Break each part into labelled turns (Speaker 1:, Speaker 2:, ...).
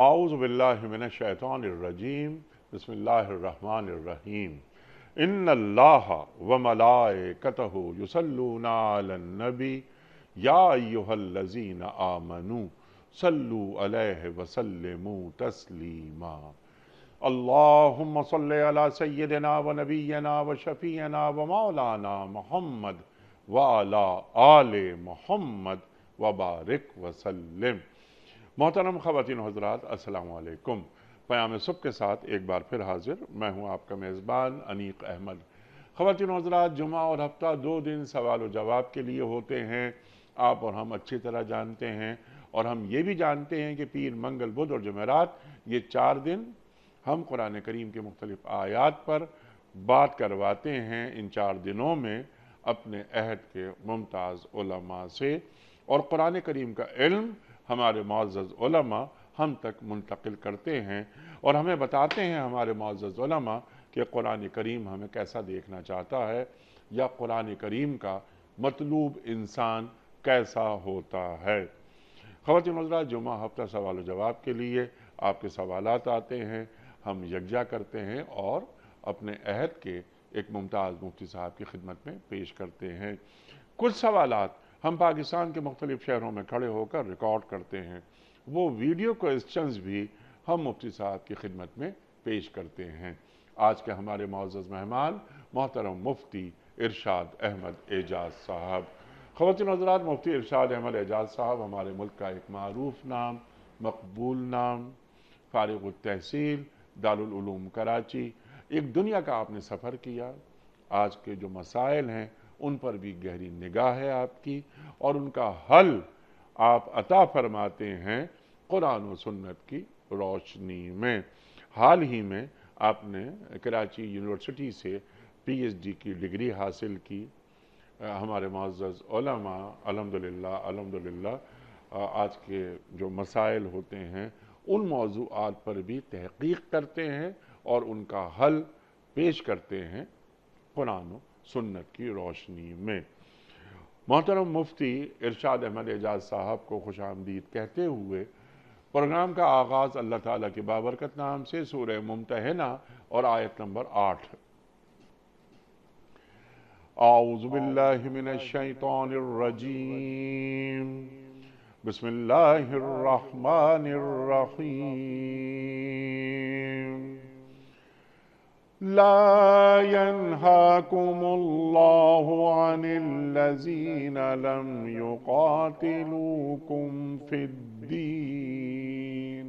Speaker 1: أعوذ بالله من الشيطان الرجيم بسم الله الرحمن الرحيم إن الله وملائكته يصلون على النبي يا أيها الذين آمنوا صلوا عليه وسلموا تسليما اللهم صل على سيدنا ونبينا وشفيعنا ومولانا محمد وعلى آل محمد وبارک وسلم۔ محترم خواتین و حضرات، السلام علیکم۔ پیام صبح کے ساتھ ایک بار پھر حاضر میں ہوں آپ کا میزبان انیق احمد۔ خواتین و حضرات، جمعہ اور ہفتہ 2 دن سوال و جواب کے لیے ہوتے ہیں، آپ اور ہم اچھی طرح جانتے ہیں، اور ہم یہ بھی جانتے ہیں کہ پیر، منگل، بدھ اور جمعرات یہ 4 دن ہم قرآن کریم کے مختلف آیات پر بات کرواتے ہیں۔ ان 4 دنوں میں اپنے عہد کے ممتاز علماء سے، اور قرآن کریم کا علم ہمارے معزز علماء ہم تک منتقل کرتے ہیں اور ہمیں بتاتے ہیں ہمارے معزز علماء کہ قرآن کریم ہمیں کیسا دیکھنا چاہتا ہے، یا قرآن کریم کا مطلوب انسان کیسا ہوتا ہے۔ خواتین و حضرات، جمعہ ہفتہ سوال و جواب کے لیے آپ کے سوالات آتے ہیں، ہم یکجا کرتے ہیں اور اپنے عہد کے ایک ممتاز مفتی صاحب کی خدمت میں پیش کرتے ہیں۔ کچھ سوالات ہم پاکستان کے مختلف شہروں میں کھڑے ہو کر ریکارڈ کرتے ہیں، وہ ویڈیو کوئسچنز بھی ہم مفتی صاحب کی خدمت میں پیش کرتے ہیں۔ آج کے ہمارے معزز مہمان محترم مفتی ارشاد احمد اعجاز صاحب۔ خواتین و حضرات، مفتی ارشاد احمد اعجاز صاحب ہمارے ملک کا ایک معروف نام، مقبول نام، فارغ التحصیل، دارالعلوم کراچی۔ ایک دنیا کا آپ نے سفر کیا، آج کے جو مسائل ہیں ان پر بھی گہری نگاہ ہے آپ کی، اور ان کا حل آپ عطا فرماتے ہیں قرآن و سنت کی روشنی میں۔ حال ہی میں آپ نے کراچی یونیورسٹی سے پی ایچ ڈی کی ڈگری حاصل کی۔ ہمارے معزز علماء الحمدللہ آج کے جو مسائل ہوتے ہیں ان موضوعات پر بھی تحقیق کرتے ہیں اور ان کا حل پیش کرتے ہیں قرآن و سنت کی روشنی میں۔ محترم مفتی ارشاد احمد اعجاز صاحب کو خوش آمدید کہتے ہوئے پروگرام کا آغاز اللہ تعالیٰ کے بابرکت نام سے، سورہ ممتحنہ اور آیت نمبر 8۔ اعوذ باللہ من الشیطان الرجیم، بسم اللہ الرحمن الرحیم۔ لا ينهاكم الله عن الذين لم يقاتلوكم في الدين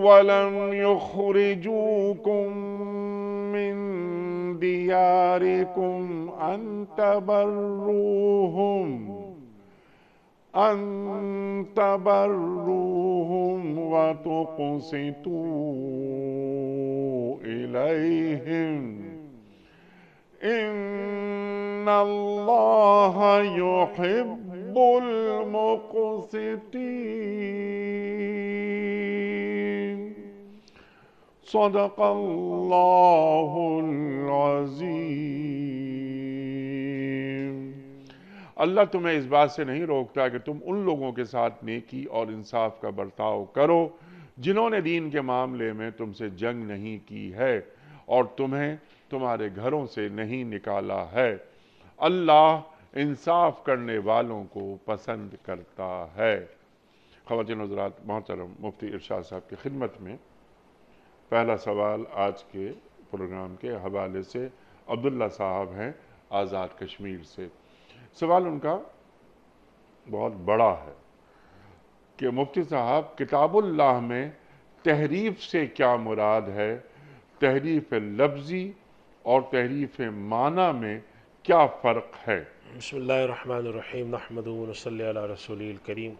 Speaker 1: ولم يخرجوكم من دياركم أن تبروهم وتقسطوا إليهم إن الله يحب المقسطين۔ صدق اللہ العظیم۔ اللہ تمہیں اس بات سے نہیں روکتا کہ تم ان لوگوں کے ساتھ نیکی اور انصاف کا برتاؤ کرو جنہوں نے دین کے معاملے میں تم سے جنگ نہیں کی ہے اور تمہیں تمہارے گھروں سے نہیں نکالا ہے۔ اللہ انصاف کرنے والوں کو پسند کرتا ہے۔ خواتین و حضرات، محترم مفتی ارشاد صاحب کی خدمت میں پہلا سوال آج کے پروگرام کے حوالے سے عبداللہ صاحب ہیں آزاد کشمیر سے۔ سوال ان کا بہت بڑا ہے کہ مفتی صاحب، کتاب اللہ میں تحریف سے کیا مراد ہے؟ تحریف لفظی اور تحریف معنی میں کیا فرق ہے؟
Speaker 2: بسم اللہ الرحمن الرحیم، نحمدہ و نصلی علی رسول الکریم۔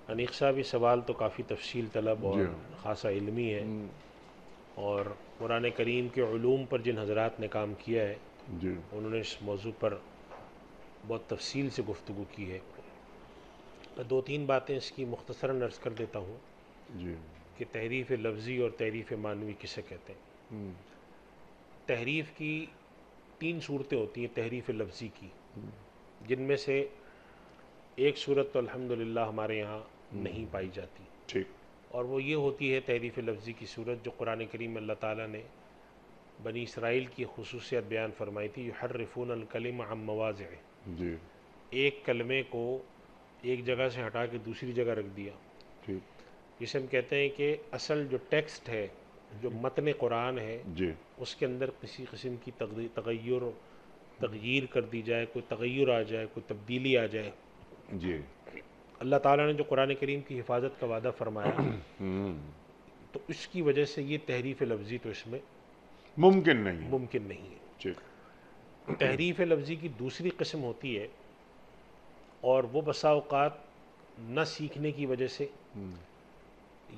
Speaker 2: انیق صاحب، یہ سوال تو کافی تفصیل طلب اور خاصا علمی ہے، اور قرآن کریم کے علوم پر جن حضرات نے کام کیا ہے انہوں نے اس موضوع پر بہت تفصیل سے گفتگو کی ہے۔ میں 2-3 باتیں اس کی مختصراً عرض کر دیتا ہوں کہ تحریف لفظی اور تحریف معنوی کسے کہتے ہیں۔ تحریف کی 3 صورتیں ہوتی ہیں تحریف لفظی کی، جن میں سے ایک صورت تو الحمدللہ ہمارے یہاں نہیں پائی جاتی،
Speaker 1: ٹھیک
Speaker 2: اور وہ یہ ہوتی ہے تحریف لفظی کی صورت جو قرآن کریم میں اللہ تعالیٰ نے بنی اسرائیل کی خصوصیت بیان فرمائی تھی، یحرفون الکلم عن مواضعہ،
Speaker 1: جی
Speaker 2: ایک کلمے کو ایک جگہ سے ہٹا کے دوسری جگہ رکھ دیا،
Speaker 1: ٹھیک
Speaker 2: جسے ہم کہتے ہیں کہ اصل جو ٹیکسٹ ہے، جو متن قرآن ہے،
Speaker 1: جی
Speaker 2: اس کے اندر کسی قسم کی تغیر کر دی جائے، کوئی تغیر آ جائے، کوئی تبدیلی آ جائے۔
Speaker 1: جی
Speaker 2: اللہ تعالیٰ نے جو قرآن کریم کی حفاظت کا وعدہ فرمایا،
Speaker 1: ہوں
Speaker 2: تو اس کی وجہ سے یہ تحریف لفظی تو اس میں
Speaker 1: ممکن نہیں ہے۔
Speaker 2: ممکن نہیں ہے۔
Speaker 1: ٹھیک
Speaker 2: تحریف لفظی کی دوسری قسم ہوتی ہے، اور وہ بسا اوقات نہ سیکھنے کی وجہ سے،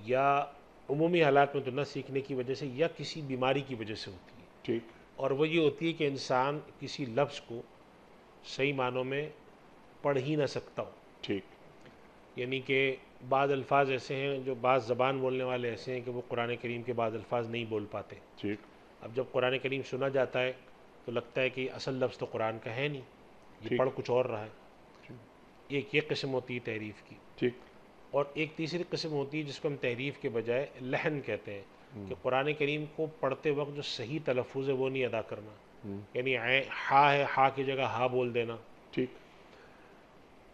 Speaker 2: یا عمومی حالات میں تو نہ سیکھنے کی وجہ سے، یا کسی بیماری کی وجہ سے ہوتی ہے،
Speaker 1: ٹھیک
Speaker 2: اور وہ یہ ہوتی ہے کہ انسان کسی لفظ کو صحیح معنوں میں پڑھ ہی نہ سکتا ہو۔
Speaker 1: ٹھیک
Speaker 2: یعنی کہ بعض الفاظ ایسے ہیں جو بعض زبان بولنے والے ایسے ہیں کہ وہ قرآن کریم کے بعض الفاظ نہیں بول پاتے۔
Speaker 1: ٹھیک
Speaker 2: اب جب قرآن کریم سنا جاتا ہے تو لگتا ہے کہ اصل لفظ تو قرآن کا ہے نہیں، یہ
Speaker 1: ٹھیک
Speaker 2: پڑھ کچھ اور رہا ہے۔ ایک یہ قسم ہوتی ہے تحریف کی،
Speaker 1: ٹھیک
Speaker 2: اور ایک تیسری قسم ہوتی ہے جس کو ہم تحریف کے بجائے لحن کہتے ہیں، کہ قرآن کریم کو پڑھتے وقت جو صحیح تلفظ ہے وہ نہیں ادا کرنا، یعنی ہا ہے، ہا کی جگہ ہا بول دینا۔
Speaker 1: ٹھیک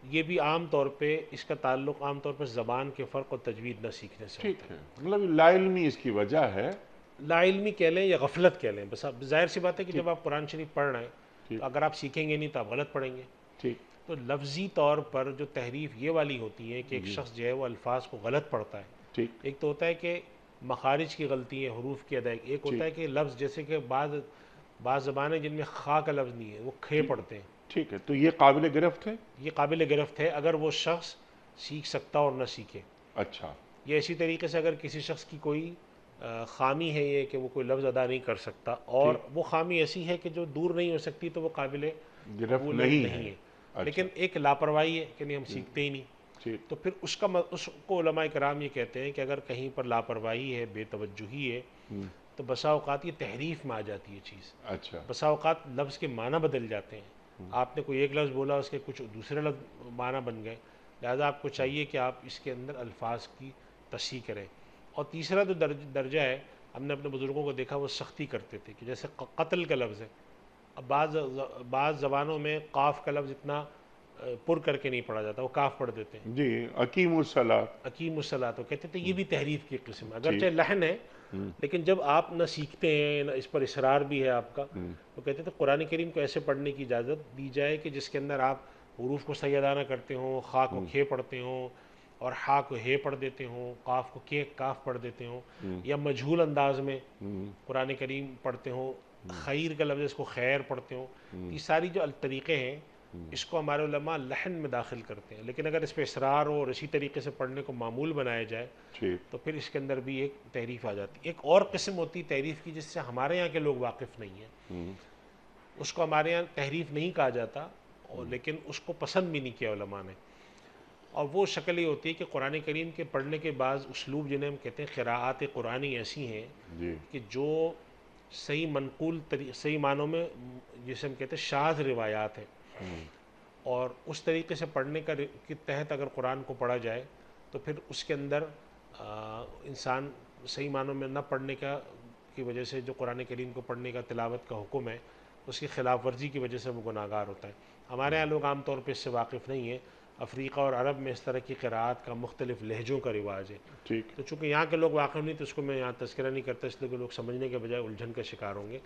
Speaker 2: یہ بھی عام طور پہ اس کا تعلق عام طور پر زبان کے فرق اور تجوید نہ سیکھنے سے
Speaker 1: ٹھیک
Speaker 2: ہوتا ہے۔
Speaker 1: ہے، مطلب لا علمی اس کی وجہ ہے۔
Speaker 2: لا علمی کہہ لیں یا غفلت کہہ لیں، بس اب ظاہر سی بات ہے کہ جب آپ قرآن شریف پڑھ رہے ہیں
Speaker 1: ٹھیک
Speaker 2: تو اگر آپ سیکھیں گے نہیں تو آپ غلط پڑھیں گے۔
Speaker 1: ٹھیک
Speaker 2: تو لفظی طور پر جو تحریف یہ والی ہوتی ہے کہ ایک شخص جو ہے وہ الفاظ کو غلط پڑھتا ہے۔
Speaker 1: ٹھیک
Speaker 2: ایک تو ہوتا ہے کہ مخارج کی غلطی ہے، حروف کی ادائیگی، ایک ہوتا ہے کہ لفظ جیسے کہ بعض زبانیں جن میں خا کا لفظ نہیں ہے وہ کھے پڑھتے ہیں۔
Speaker 1: ٹھیک ہے، تو یہ قابل گرفت ہے۔
Speaker 2: یہ قابل گرفت ہے اگر وہ شخص سیکھ سکتا اور نہ سیکھے۔
Speaker 1: اچھا
Speaker 2: یہ اسی طریقے سے اگر کسی شخص کی کوئی خامی ہے یہ کہ وہ کوئی لفظ ادا نہیں کر سکتا، اور وہ خامی ایسی ہے کہ جو دور نہیں ہو سکتی، تو وہ قابل
Speaker 1: گرفت
Speaker 2: قبول
Speaker 1: نہیں
Speaker 2: نہیں ہے۔
Speaker 1: اچھا
Speaker 2: لیکن ایک لاپرواہی ہے کہ نہیں ہم سیکھتے ہی نہیں،
Speaker 1: ٹھیک
Speaker 2: تو پھر اس کو علماء کرام یہ کہتے ہیں کہ اگر کہیں پر لاپرواہی ہے، بے توجہی ہے، تو بسا اوقات یہ تحریف میں آ جاتی ہے چیز۔
Speaker 1: اچھا
Speaker 2: بسا اوقات لفظ کے معنی بدل جاتے ہیں، آپ نے کوئی ایک لفظ بولا، اس کے کچھ دوسرے لفظ معنی بن گئے، لہذا آپ کو چاہیے کہ آپ اس کے اندر الفاظ کی تصحیح کریں۔ اور تیسرا جو درجہ ہے، ہم نے اپنے بزرگوں کو دیکھا وہ سختی کرتے تھے، کہ جیسے قتل کا لفظ ہے، اب بعض زبانوں میں قاف کا لفظ اتنا پر کر کے نہیں پڑھا جاتا، وہ کاف پڑھ دیتے ہیں،
Speaker 1: جی، اقیم الصلاۃ۔
Speaker 2: اقیم الصلاۃ، تو کہتے تھے یہ بھی تحریف کی قسم ہے،
Speaker 1: ٹھیک
Speaker 2: اگرچہ لحن ہے، لیکن جب آپ نہ سیکھتے ہیں، نہ اس پر اصرار بھی ہے آپ کا، تو کہتے تھے قرآن کریم کو ایسے پڑھنے کی اجازت دی جائے کہ جس کے اندر آپ حروف کو صحیح ادا نہ کرتے ہوں، خا کو کھے پڑھتے ہوں، اور ہا کو ہے پڑھ دیتے ہوں، قاف کو کے کاف پڑھ دیتے ہوں، یا مجہول انداز میں قرآن کریم پڑھتے ہوں، خیر کا لفظ اس کو خیر پڑھتے ہوں۔ یہ ساری جو طریقے ہیں اس کو ہمارے علماء لحن میں داخل کرتے ہیں، لیکن اگر اس پہ اصرار ہو اور اسی طریقے سے پڑھنے کو معمول بنایا جائے
Speaker 1: ٹھیک
Speaker 2: تو پھر اس کے اندر بھی ایک تحریف آ جاتی ہے۔ ایک اور قسم ہوتی تحریف کی جس سے ہمارے یہاں کے لوگ واقف نہیں ہیں، اس کو ہمارے یہاں تحریف نہیں کہا جاتا، اور لیکن اس کو پسند بھی نہیں کیا علماء نے، اور وہ شکل یہ ہوتی ہے کہ قرآن کریم کے پڑھنے کے بعض اسلوب جنہیں ہم کہتے ہیں قراءات قرآنی ایسی ہیں
Speaker 1: جی
Speaker 2: کہ جو صحیح منقول صحیح معنوں میں جسے ہم کہتے ہیں شاذ روایات ہیں، اور اس طریقے سے پڑھنے کے تحت اگر قرآن کو پڑھا جائے تو پھر اس کے اندر انسان صحیح معنوں میں نہ پڑھنے کی وجہ سے جو قرآن کریم کو پڑھنے کا تلاوت کا حکم ہے اس کی خلاف ورزی کی وجہ سے وہ گناہگار ہوتا ہے۔ ہمارے یہاں لوگ عام طور پہ اس سے واقف نہیں ہیں، افریقہ اور عرب میں اس طرح کی قراءات کا مختلف لہجوں کا رواج ہے،
Speaker 1: ٹھیک
Speaker 2: تو چونکہ یہاں کے لوگ واقف نہیں تو اس کو میں یہاں تذکرہ نہیں کرتا، اس لیے کہ لوگ سمجھنے کے بجائے الجھن کا شکار ہوں گے۔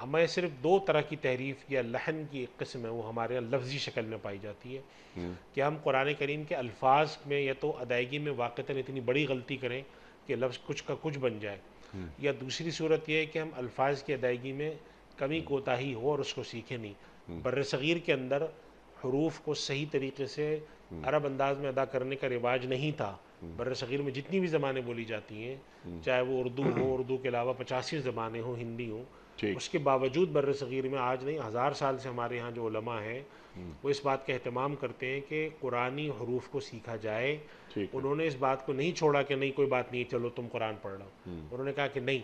Speaker 2: ہمیں صرف دو طرح کی تحریف یا لحن کی ایک قسم ہے، وہ ہمارے یہاں لفظی شکل میں پائی جاتی ہے، کہ ہم قرآن کریم کے الفاظ میں یا تو ادائیگی میں واقعتاً اتنی بڑی غلطی کریں کہ لفظ کچھ کا کچھ بن جائے، یا دوسری صورت یہ ہے کہ ہم الفاظ کی ادائیگی میں کمی کوتاہی ہو اور اس کو سیکھیں نہیں۔ بر صغیر کے اندر حروف کو صحیح طریقے سے عرب انداز میں ادا کرنے کا رواج نہیں تھا۔ بر صغیر میں جتنی بھی زبانیں بولی جاتی ہیں، چاہے وہ اردو ہو، اردو کے علاوہ 85 زبانیں ہوں، ہندی ہوں،
Speaker 1: ٹھیک
Speaker 2: اس کے باوجود بر صغیر میں آج نہیں 1000 سال سے ہمارے ہاں جو علماء ہیں وہ اس بات کا اہتمام کرتے ہیں کہ قرآنی حروف کو سیکھا جائے۔
Speaker 1: ٹھیک
Speaker 2: انہوں نے اس بات کو نہیں چھوڑا کہ نہیں کوئی بات نہیں چلو تم قرآن پڑھ لو، انہوں نے کہا کہ نہیں،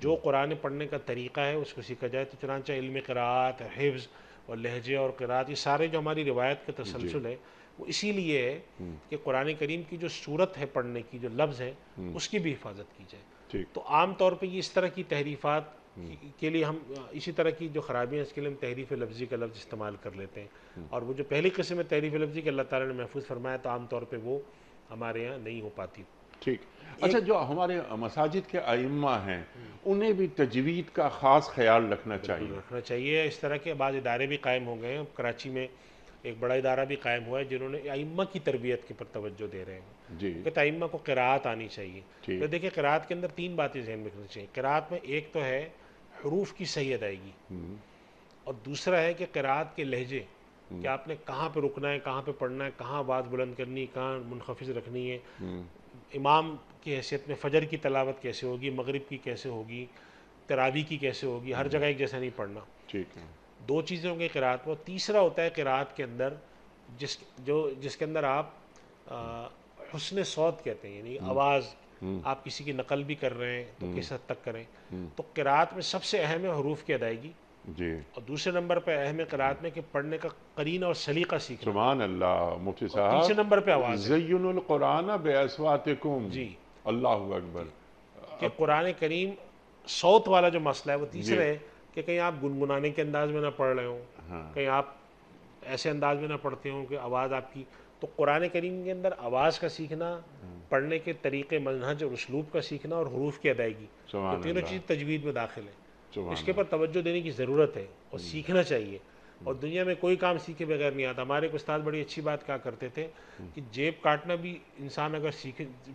Speaker 2: جو قرآن پڑھنے کا طریقہ ہے اس کو سیکھا جائے۔ تو چنانچہ علم قراءت، حفظ اور لہجے اور قراءت، یہ سارے جو ہماری روایت کا تسلسل ہے وہ اسی لیے ہے کہ قرآن کریم کی جو صورت ہے پڑھنے کی، جو لفظ ہے، اس کی بھی حفاظت کی جائے۔
Speaker 1: ٹھیک،
Speaker 2: تو عام طور پہ یہ اس طرح کی تحریفات کے لیے ہم اسی طرح کی جو خرابیاں اس کے لیے ہم تحریف لفظی کا لفظ استعمال کر لیتے ہیں، اور وہ جو پہلی قسم ہے تحریف لفظی کہ اللہ تعالیٰ نے محفوظ فرمایا، تو عام طور پہ وہ ہمارے یہاں نہیں ہو پاتی۔
Speaker 1: ٹھیک۔ اچھا، جو ہمارے مساجد کے ائمہ ہیں انہیں بھی تجوید کا خاص خیال رکھنا چاہیے۔
Speaker 2: رکھنا چاہیے۔ اس طرح کے بعض ادارے بھی قائم ہو گئے ہیں، کراچی میں ایک بڑا ادارہ بھی قائم ہوا ہے جنہوں نے ائمہ کی تربیت کے پر توجہ دے رہے ہیں
Speaker 1: جی،
Speaker 2: کہ ائمہ کو قراءت آنی چاہیے۔
Speaker 1: ٹھیک،
Speaker 2: تو دیکھیں قراءت کے اندر تین باتیں ذہن میں رکھنی چاہیے۔ قراءت میں ایک تو ہے حروف کی صحیح ادائیگی، اور دوسرا ہے کہ قراءت کے لہجے، کہ آپ نے کہاں پہ رکنا ہے، کہاں پہ پڑھنا ہے، کہاں آواز بلند کرنی ہے، کہاں منخفض رکھنی ہے، امام کی حیثیت میں فجر کی تلاوت کیسے ہوگی، مغرب کی کیسے ہوگی، تراویح کی کیسے ہوگی، ہر جگہ ایک جیسا نہیں پڑھنا۔
Speaker 1: ٹھیک ہے،
Speaker 2: دو چیزیں ہوں گی قراءت میں۔ تیسرا ہوتا ہے قراءت کے اندر جس کے اندر آپ حسن صوت کہتے ہیں، یعنی آواز آپ کسی کی نقل بھی کر رہے ہیں تو کس حد تک کریں۔ تو قراءت میں سب سے اہم ہے حروف کی ادائیگی،
Speaker 1: جی،
Speaker 2: اور دوسرے نمبر پہ اہم ہے قراءت میں کہ پڑھنے کا قرینہ اور سلیقہ سیکھنا،
Speaker 1: سبحان اللہ۔ مفتی
Speaker 2: اور تیسرے
Speaker 1: صاحب،
Speaker 2: نمبر پہ آواز ہے۔
Speaker 1: زین القرآن بأصواتکم،
Speaker 2: جی،
Speaker 1: اللہ اکبر۔
Speaker 2: کہ قرآن کریم صوت والا جو مسئلہ ہے وہ تیسرا
Speaker 1: جی،
Speaker 2: ہے کہ کہیں آپ گنگنانے کے انداز میں نہ پڑھ رہے ہوں، کہیں آپ ایسے انداز میں نہ پڑھتے ہوں کہ آواز آپ کی۔ تو قرآن کریم کے اندر آواز کا سیکھنا، پڑھنے کے طریقے، منہج اور اسلوب کا سیکھنا، اور حروف کی ادائیگی، یہ
Speaker 1: سبحان
Speaker 2: تینوں
Speaker 1: اللہ،
Speaker 2: چیز تجوید میں داخل ہے۔
Speaker 1: سبحان
Speaker 2: اس کے
Speaker 1: اللہ،
Speaker 2: پر توجہ دینے کی ضرورت ہے اور سیکھنا چاہیے۔ اور دنیا میں کوئی کام سیکھے بغیر نہیں آتا۔ ہمارے ایک استاد بڑی اچھی بات کہا کرتے تھے کہ جیب کاٹنا بھی انسان اگر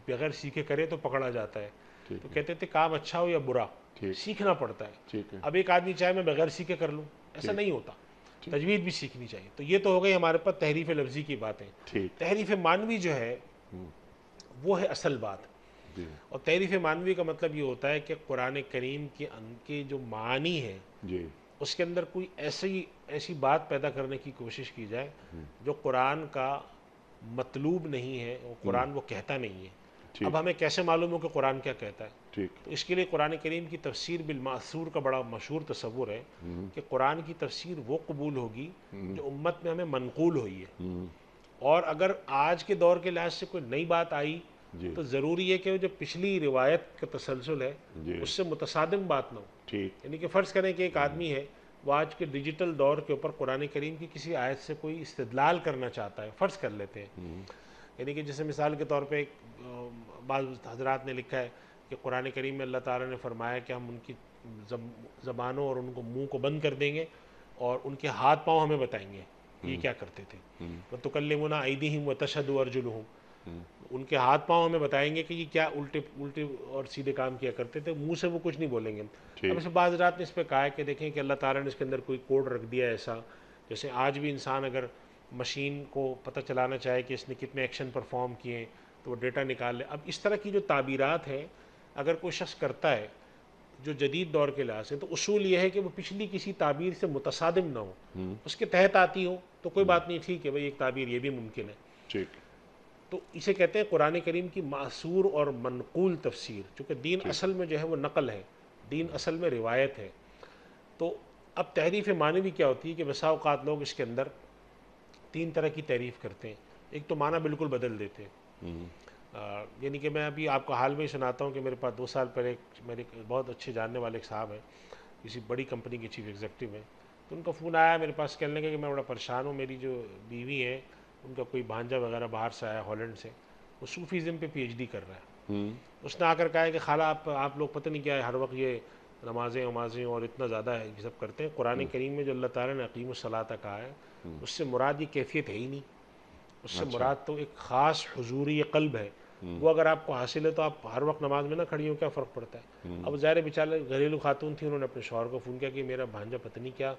Speaker 2: بغیر سیکھے کرے تو پکڑا جاتا ہے۔ تو کہتے تھے کام اچھا ہو یا برا،
Speaker 1: ٹھیک،
Speaker 2: سیکھنا پڑتا ہے۔
Speaker 1: ٹھیک ہے،
Speaker 2: اب ایک آدمی چاہے میں بغیر سیکھے کر لوں، ایسا نہیں ہوتا، تجوید بھی سیکھنی چاہیے۔ تو یہ تو ہو گئی ہمارے پاس تحریف لفظی کی باتیں۔
Speaker 1: ٹھیک،
Speaker 2: تحریف معنوی جو ہے وہ ہے اصل بات۔
Speaker 1: جی،
Speaker 2: اور تحریف معنوی کا مطلب یہ ہوتا ہے کہ قرآن کریم کے جو معانی ہیں
Speaker 1: جی،
Speaker 2: اس کے اندر کوئی ایسی بات پیدا کرنے کی کوشش کی جائے جو قرآن کا مطلوب نہیں ہے، وہ قرآن وہ کہتا نہیں ہے۔
Speaker 1: ٹھیک،
Speaker 2: اب ہمیں کیسے معلوم ہو کہ قرآن کیا کہتا ہے؟
Speaker 1: ٹھیک،
Speaker 2: تو اس کے لیے قرآن کریم کی تفسیر بالمأثور کا بڑا مشہور تصور ہے کہ قرآن کی تفسیر وہ قبول ہوگی جو امت میں ہمیں منقول ہوئی ہے، اور اگر آج کے دور کے لحاظ سے کوئی نئی بات آئی
Speaker 1: جی،
Speaker 2: تو ضروری ہے کہ وہ جو پچھلی روایت کا تسلسل ہے
Speaker 1: جی،
Speaker 2: اس سے متصادم بات نہ ہو۔
Speaker 1: ٹھیک،
Speaker 2: یعنی کہ فرض کریں کہ ایک آدمی ہے، وہ آج کے ڈیجیٹل دور کے اوپر قرآن کریم کی کسی آیت سے کوئی استدلال کرنا چاہتا ہے، فرض کر لیتے ہیں، یعنی کہ جیسے مثال کے طور پہ بعض حضرات نے لکھا ہے کہ قرآن کریم میں اللہ تعالیٰ نے فرمایا کہ ہم ان کی زبانوں اور ان کو منہ کو بند کر دیں گے اور ان کے ہاتھ پاؤں ہمیں بتائیں گے یہ کیا کرتے تھے۔ وَتُكَلِّمُنَا أَيْدِيهِمْ وَتَشْهَدُ أَرْجُلُهُمْ، ان کے ہاتھ پاؤں ہمیں بتائیں گے کہ یہ کیا الٹے اور سیدھے کام کیا کرتے تھے، منہ سے وہ کچھ نہیں بولیں گے۔ اب اس بعض رات نے اس پہ کہا ہے کہ دیکھیں کہ اللہ تعالیٰ نے اس کے اندر کوئی کوڈ رکھ دیا ایسا، جیسے آج بھی انسان اگر مشین کو پتہ چلانا چاہے کہ اس نے کتنے ایکشن پرفارم کیے تو وہ ڈیٹا نکال لے۔ اب اس طرح کی جو تعبیرات ہیں اگر کوئی شخص کرتا ہے جو جدید دور کے لحاظ سے، تو اصول یہ ہے کہ وہ پچھلی کسی تعبیر سے متصادم نہ ہو، اس کے تحت آتی ہو تو کوئی بات نہیں، ٹھیک ہے بھائی ایک تعبیر یہ بھی ممکن ہے۔
Speaker 1: ٹھیک،
Speaker 2: تو اسے کہتے ہیں قرآن کریم کی معصور اور منقول تفسیر، چونکہ دین اصل میں جو ہے وہ نقل ہے، دین اصل میں روایت ہے۔ تو اب تحریف معنوی کیا ہوتی ہے کہ بسا اوقات لوگ اس کے اندر تین طرح کی تعریف کرتے ہیں۔ ایک تو معنی بالکل بدل دیتے ہیں، یعنی کہ میں ابھی آپ کو حال میں ہی سناتا ہوں کہ میرے پاس 2 سال پہلے میرے بہت اچھے جاننے والے ایک صاحب ہیں، کسی بڑی کمپنی کے چیف ایگزیکٹو ہیں، تو ان کا فون آیا میرے پاس، کہنے لگا کہ میں بڑا پریشان ہوں، میری جو بیوی ہے ان کا کوئی بھانجا وغیرہ باہر سے آیا ہالینڈ سے، وہ صوفیزم پہ PhD کر رہا ہے۔ اس نے آ کر کہا ہے کہ خالہ آپ لوگ پتہ نہیں کیا ہے، ہر وقت یہ نمازیں اور اتنا زیادہ ہے یہ سب کرتے ہیں، قرآن کریم میں جو اللہ تعالیٰ نے اقیم الصلاۃ کہا ہے اس سے مراد یہ کیفیت ہے ہی نہیں، اس سے مراد تو ایک خاص حضوری قلب ہے، وہ اگر آپ کو حاصل ہے تو آپ ہر وقت نماز میں نہ کھڑی ہوں، کیا فرق پڑتا ہے؟ اب ظاہر بیچارے گھریلو خاتون تھی، انہوں نے اپنے شوہر کو فون کیا کہ میرا بھانجا پتہ نہیں کیا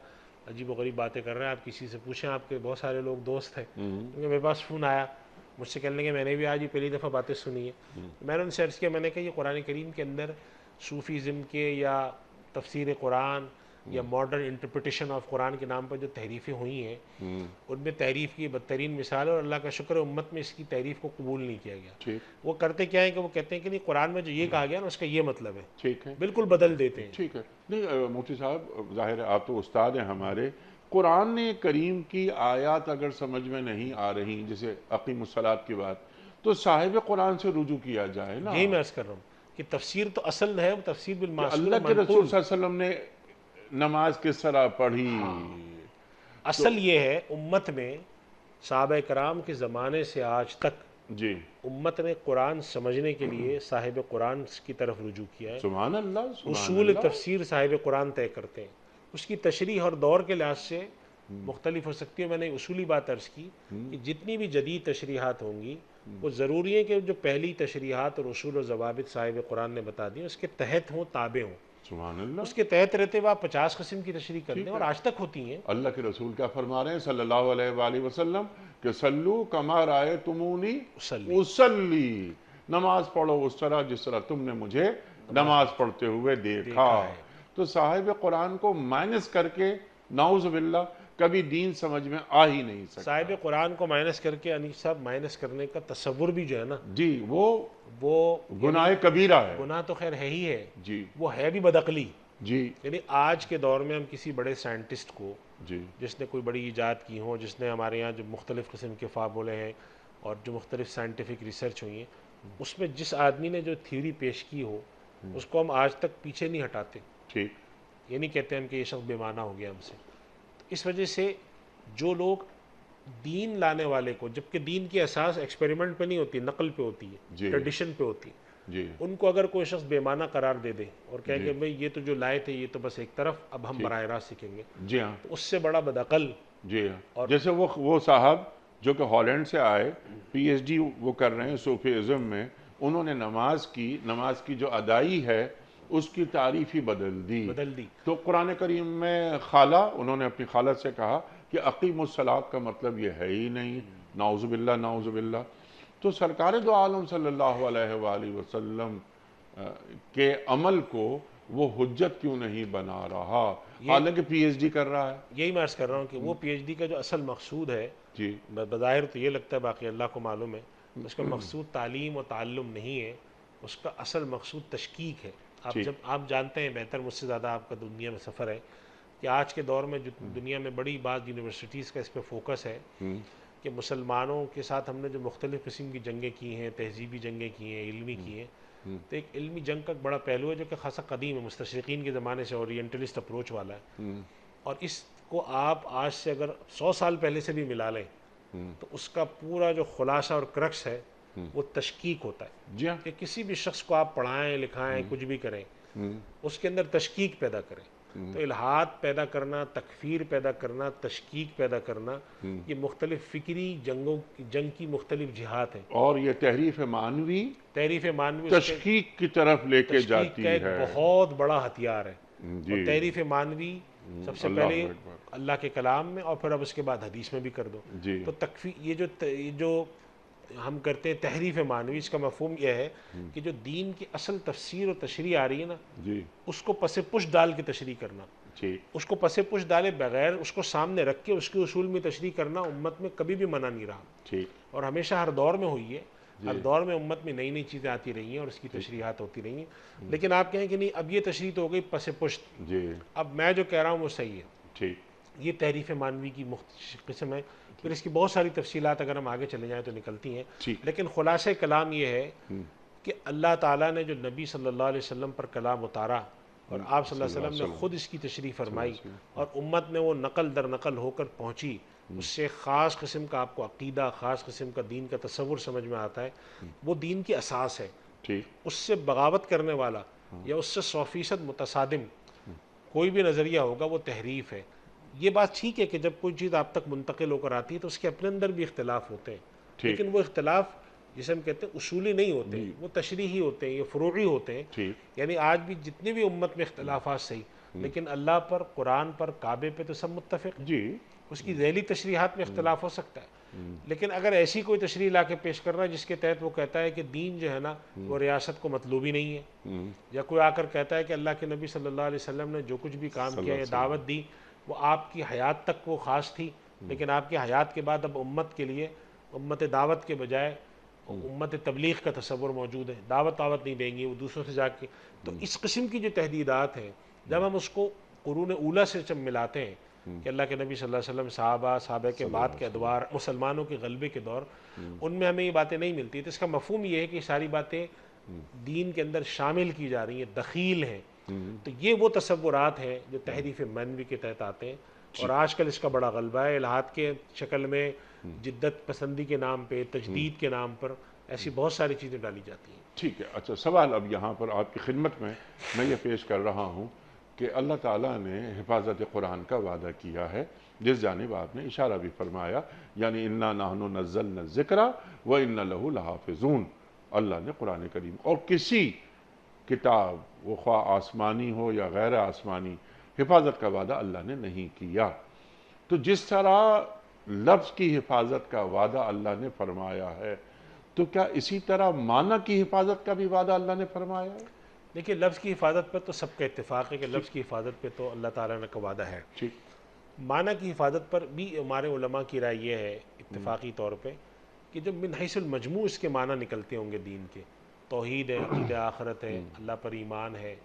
Speaker 2: عجیب و غریب باتیں کر رہے ہیں، آپ کسی سے پوچھیں، آپ کے بہت سارے لوگ دوست ہیں۔ کیونکہ میرے پاس فون آیا، مجھ سے کہنے لگے میں نے بھی آج ہی پہلی دفعہ باتیں سنی ہیں۔ میں نے ان سے عرض کیا، میں نے کہا یہ قرآن کریم کے اندر صوفیزم کے یا تفسیر قرآن یا ماڈرن انٹرپریٹیشن آف قرآن کے نام پر جو تحریفیں ہوئی ہیں ان میں تحریف کی بدترین مثال ہے، اور اللہ کا شکر ہے امت میں اس کی تحریف کو قبول نہیں کیا گیا۔
Speaker 1: ٹھیک،
Speaker 2: وہ کرتے کیا ہے کہ وہ کہتے ہیں کہ نہیں قرآن میں جو یہ کہا گیا نا اس کا یہ مطلب ہے،
Speaker 1: ٹھیک ہے،
Speaker 2: بالکل بدل دیتے ہیں۔
Speaker 1: ٹھیک ہے۔ نہیں مفتی صاحب، ظاہر ہے آپ تو استاد ہیں ہمارے، قرآن کریم کی آیات اگر سمجھ میں نہیں آ رہی، جیسے اقیم الصلاۃ کی بات، تو صاحب قرآن سے رجوع کیا جائے نا،
Speaker 2: یہی میں عرض کر رہا ہوں کہ تفسیر تو اصل ہے، تفسیر
Speaker 1: کہ
Speaker 2: بالمعصور
Speaker 1: اللہ کے رسول
Speaker 2: منقول.
Speaker 1: صلی اللہ علیہ وسلم نے نماز کس طرح پڑھی.
Speaker 2: اصل یہ ہے امت میں صحابہ کرام کے زمانے سے آج تک
Speaker 1: جی
Speaker 2: امت نے قرآن سمجھنے کے لیے صاحب قرآن کی طرف رجوع کیا ہے.
Speaker 1: سبحان اللہ، سبحان
Speaker 2: اصول
Speaker 1: اللہ.
Speaker 2: تفسیر صاحب قرآن طے کرتے ہیں. اس کی تشریح اور دور کے لحاظ سے مختلف ہو سکتی ہے. میں نے اصولی بات عرض کی کہ جتنی بھی جدید تشریحات ہوں گی وہ ضروری ہے کہ جو پہلی تشریحات اور اصول و ضوابط صاحب قرآن نے بتا دی اس کے تحت ہوں، تابع ہوں.
Speaker 1: سبحان اللہ.
Speaker 2: اس کے تحت رہتے ہوئے آپ 50 قسم کی تشریح کر دیں اور آج تک ہوتی ہیں.
Speaker 1: اللہ کے رسول کیا فرما رہے ہیں صلی اللہ علیہ وآلہ وسلم کہ سلو کما رأیتمونی اصلی، نماز پڑھو اس طرح جس طرح تم نے مجھے نماز پڑھتے ہوئے دیکھا. تو صاحب قرآن کو مائنس کر کے نعوذ باللہ کبھی دین سمجھ میں آ ہی نہیں سکتا.
Speaker 2: صاحب قرآن کو مائنس کر کے انیس صاحب مائنس کرنے کا تصور بھی جو ہے نا
Speaker 1: جی وہ
Speaker 2: وہ
Speaker 1: گناہ کبیرہ ہے.
Speaker 2: گناہ تو خیر ہے ہی ہے،
Speaker 1: جی
Speaker 2: وہ ہے بھی بدعقلی.
Speaker 1: جی
Speaker 2: یعنی آج کے دور میں ہم کسی بڑے سائنٹسٹ کو
Speaker 1: جی
Speaker 2: جس نے کوئی بڑی ایجاد کی ہوں، جس نے ہمارے یہاں جو مختلف قسم کے فارمولے ہیں اور جو مختلف سائنٹیفک ریسرچ ہوئی ہیں، اس میں جس آدمی نے جو تھیوری پیش کی ہو اس کو ہم آج تک پیچھے نہیں ہٹاتے.
Speaker 1: ٹھیک.
Speaker 2: یہ نہیں کہتے ہم کہ یہ شخص بے معنی ہو گیا ہم سے. تو اس وجہ سے جو لوگ دین لانے والے کو، جبکہ دین کی اساس ایکسپیریمنٹ پہ نہیں ہوتی، نقل پہ ہوتی ہے،
Speaker 1: جی
Speaker 2: ٹریڈیشن پہ ہوتی ہے،
Speaker 1: جی
Speaker 2: ان کو اگر کوئی شخص بے معنی قرار دے دے اور کہے کہ بھئی یہ تو جو لائے تھے یہ تو بس ایک طرف، اب ہم براہ راست سیکھیں گے،
Speaker 1: جی ہاں
Speaker 2: تو اس سے بڑا بدعقل.
Speaker 1: جی ہاں. جیسے وہ صاحب جو کہ ہالینڈ سے آئے، پی ایچ ڈی وہ کر رہے ہیں صوفیزم میں، انہوں نے نماز کی جو ادائی ہے اس کی تعریف ہی بدل دی. تو قرآن کریم میں خالہ، انہوں نے اپنی خالہ سے کہا کہ اقیم الصلاۃ کا مطلب یہ ہے ہی نہیں. نعوذ باللہ، نعوذ باللہ. تو سرکار دو عالم صلی اللہ علیہ وآلہ وسلم کے عمل کو وہ حجت کیوں نہیں بنا رہا، حالانکہ پی ایچ ڈی کر رہا ہے.
Speaker 2: یہی میں عرض کر رہا ہوں کہ وہ پی ایچ ڈی کا جو اصل مقصود ہے،
Speaker 1: جی
Speaker 2: بظاہر تو یہ لگتا ہے، باقی اللہ کو معلوم ہے، اس کا مقصود تعلیم و تعلم نہیں ہے، اس کا اصل مقصود تشکیک ہے. جب آپ جانتے ہیں بہتر مجھ سے زیادہ، آپ کا دنیا میں سفر ہے، کہ آج کے دور میں جو دنیا میں بڑی بات یونیورسٹیز کا اس پہ فوکس ہے کہ مسلمانوں کے ساتھ ہم نے جو مختلف قسم کی جنگیں کی ہیں، تہذیبی جنگیں کی ہیں، علمی کی ہیں، تو ایک علمی جنگ کا بڑا پہلو ہے جو کہ خاصا قدیم ہے، مستشرقین کے زمانے سے اورینٹلسٹ اپروچ والا ہے. اور اس کو آپ آج سے اگر 100 سال پہلے سے بھی ملا لیں تو اس کا پورا جو خلاصہ اور کرکس ہے وہ تشکیک ہوتا ہے.
Speaker 1: جی ہاں
Speaker 2: کہ کسی بھی شخص کو آپ پڑھائیں، لکھائیں، کچھ بھی کریں، اس کے اندر تشکیک پیدا کریں. تو الہاد پیدا کرنا، تکفیر پیدا کرنا، تشکیک پیدا کرنا، یہ مختلف فکری جنگ کی مختلف جہات ہیں.
Speaker 1: اور یہ تحریف معنوی تشکیک کی طرف لے کے جاتی ہے.
Speaker 2: ایک بہت بڑا ہتھیار ہے. اور تحریف معنوی سب سے پہلے اللہ کے کلام میں اور پھر اب اس کے بعد حدیث میں بھی کر دو. تو تکفیر، یہ جو ہم کرتے ہیں تحریف معنوی، اس کا مفہوم یہ ہے کہ جو دین کی اصل تفسیر و تشریح آ رہی ہے نا، اس کو پس پش ڈال کے تشریح کرنا، اس کو پس پش ڈالے بغیر اس کو سامنے رکھ کے اس کے اصول میں تشریح کرنا امت میں کبھی بھی منع نہیں رہا. اور ہمیشہ ہر دور میں ہوئی ہے. ہر دور میں امت میں نئی نئی چیزیں آتی رہی ہیں اور اس کی تشریحات ہوتی رہی ہیں. لیکن آپ کہیں کہ نہیں اب یہ تشریح تو ہو گئی پس پشت، اب میں جو کہہ رہا ہوں وہ صحیح ہے. یہ تحریف معنوی کی مختلف قسم ہے. پھر اس کی بہت ساری تفصیلات اگر ہم آگے چلے جائیں تو نکلتی ہیں. لیکن خلاصہ کلام یہ ہے کہ اللہ تعالیٰ نے جو نبی صلی اللہ علیہ وسلم پر کلام اتارا اور آپ صلی اللہ علیہ وسلم نے خود اس کی تشریح فرمائی اور امت میں وہ نقل در نقل ہو کر پہنچی، اس سے خاص قسم کا آپ کو عقیدہ، خاص قسم کا دین کا تصور سمجھ میں آتا ہے. وہ دین کی اساس ہے. اس سے بغاوت کرنے والا یا اس سے 100% متصادم کوئی بھی نظریہ ہوگا وہ تحریف ہے. یہ بات ٹھیک ہے کہ جب کوئی چیز آپ تک منتقل ہو کر آتی ہے تو اس کے اپنے اندر بھی اختلاف ہوتے ہیں، لیکن وہ اختلاف جسے ہم کہتے ہیں اصولی نہیں ہوتے، وہ تشریحی ہوتے ہیں، یہ فروعی ہوتے ہیں. یعنی آج بھی جتنی بھی امت میں اختلافات صحیح، لیکن اللہ پر، قرآن پر، کعبے پہ تو سب متفق. اس کی ذیلی تشریحات میں اختلاف ہو سکتا ہے، لیکن اگر ایسی کوئی تشریح لا کے پیش کر رہا ہے جس کے تحت وہ کہتا ہے کہ دین جو ہے نا وہ ریاست کو مطلوبی نہیں ہے، یا کوئی آ کر کہتا ہے کہ اللہ کے نبی صلی اللہ علیہ وسلم نے جو کچھ بھی کام کیا یا دعوت دی وہ آپ کی حیات تک وہ خاص تھی، لیکن آپ کی حیات کے بعد اب امت کے لیے امت دعوت کے بجائے امت تبلیغ کا تصور موجود ہے، دعوت نہیں دیں گی وہ دوسروں سے جا کے. تو اس قسم کی جو تحدیدات ہیں جب ہم اس کو قرون اولیٰ سے جب ملاتے ہیں کہ اللہ کے نبی صلی اللہ علیہ وسلم صحابہ کے بعد کے ادوار مسلمانوں کے غلبے کے دور ان میں ہمیں یہ باتیں نہیں ملتی. تو اس کا مفہوم یہ ہے کہ ساری باتیں دین کے اندر شامل کی جا رہی ہیں, دخیل ہیں. تو یہ وہ تصورات ہیں جو تحریف منوی کے تحت آتے ہیں, اور آج کل اس کا بڑا غلبہ ہے. الہات کے شکل میں جدت پسندی کے نام پہ, تجدید کے نام پر ایسی بہت ساری چیزیں ڈالی جاتی ہیں.
Speaker 1: ٹھیک ہے. اچھا, سوال اب یہاں پر آپ کی خدمت میں یہ پیش کر رہا ہوں کہ اللہ تعالیٰ نے حفاظت قرآن کا وعدہ کیا ہے, جس جانب آپ نے اشارہ بھی فرمایا, یعنی انا نحن نزلنا الذکر و انا لہ لحافظون. اللہ نے قرآن کریم اور کسی کتاب, وہ خواہ آسمانی ہو یا غیر آسمانی, حفاظت کا وعدہ اللہ نے نہیں کیا. تو جس طرح لفظ کی حفاظت کا وعدہ اللہ نے فرمایا ہے, تو کیا اسی طرح معنی کی حفاظت کا بھی وعدہ اللہ نے فرمایا ہے؟
Speaker 2: دیکھیے, لفظ کی حفاظت پر تو سب کا اتفاق ہے کہ لفظ کی حفاظت پہ تو اللہ تعالیٰ نے کا وعدہ ہے.
Speaker 1: ٹھیک.
Speaker 2: معنی کی حفاظت پر بھی ہمارے علماء کی رائے یہ ہے اتفاقی طور پہ کہ جب من حیث المجموع اس کے معنی نکلتے ہوں گے دین کے, توحید ہے, عقیدہ آخرت ہے, اللہ پر ایمان ہے,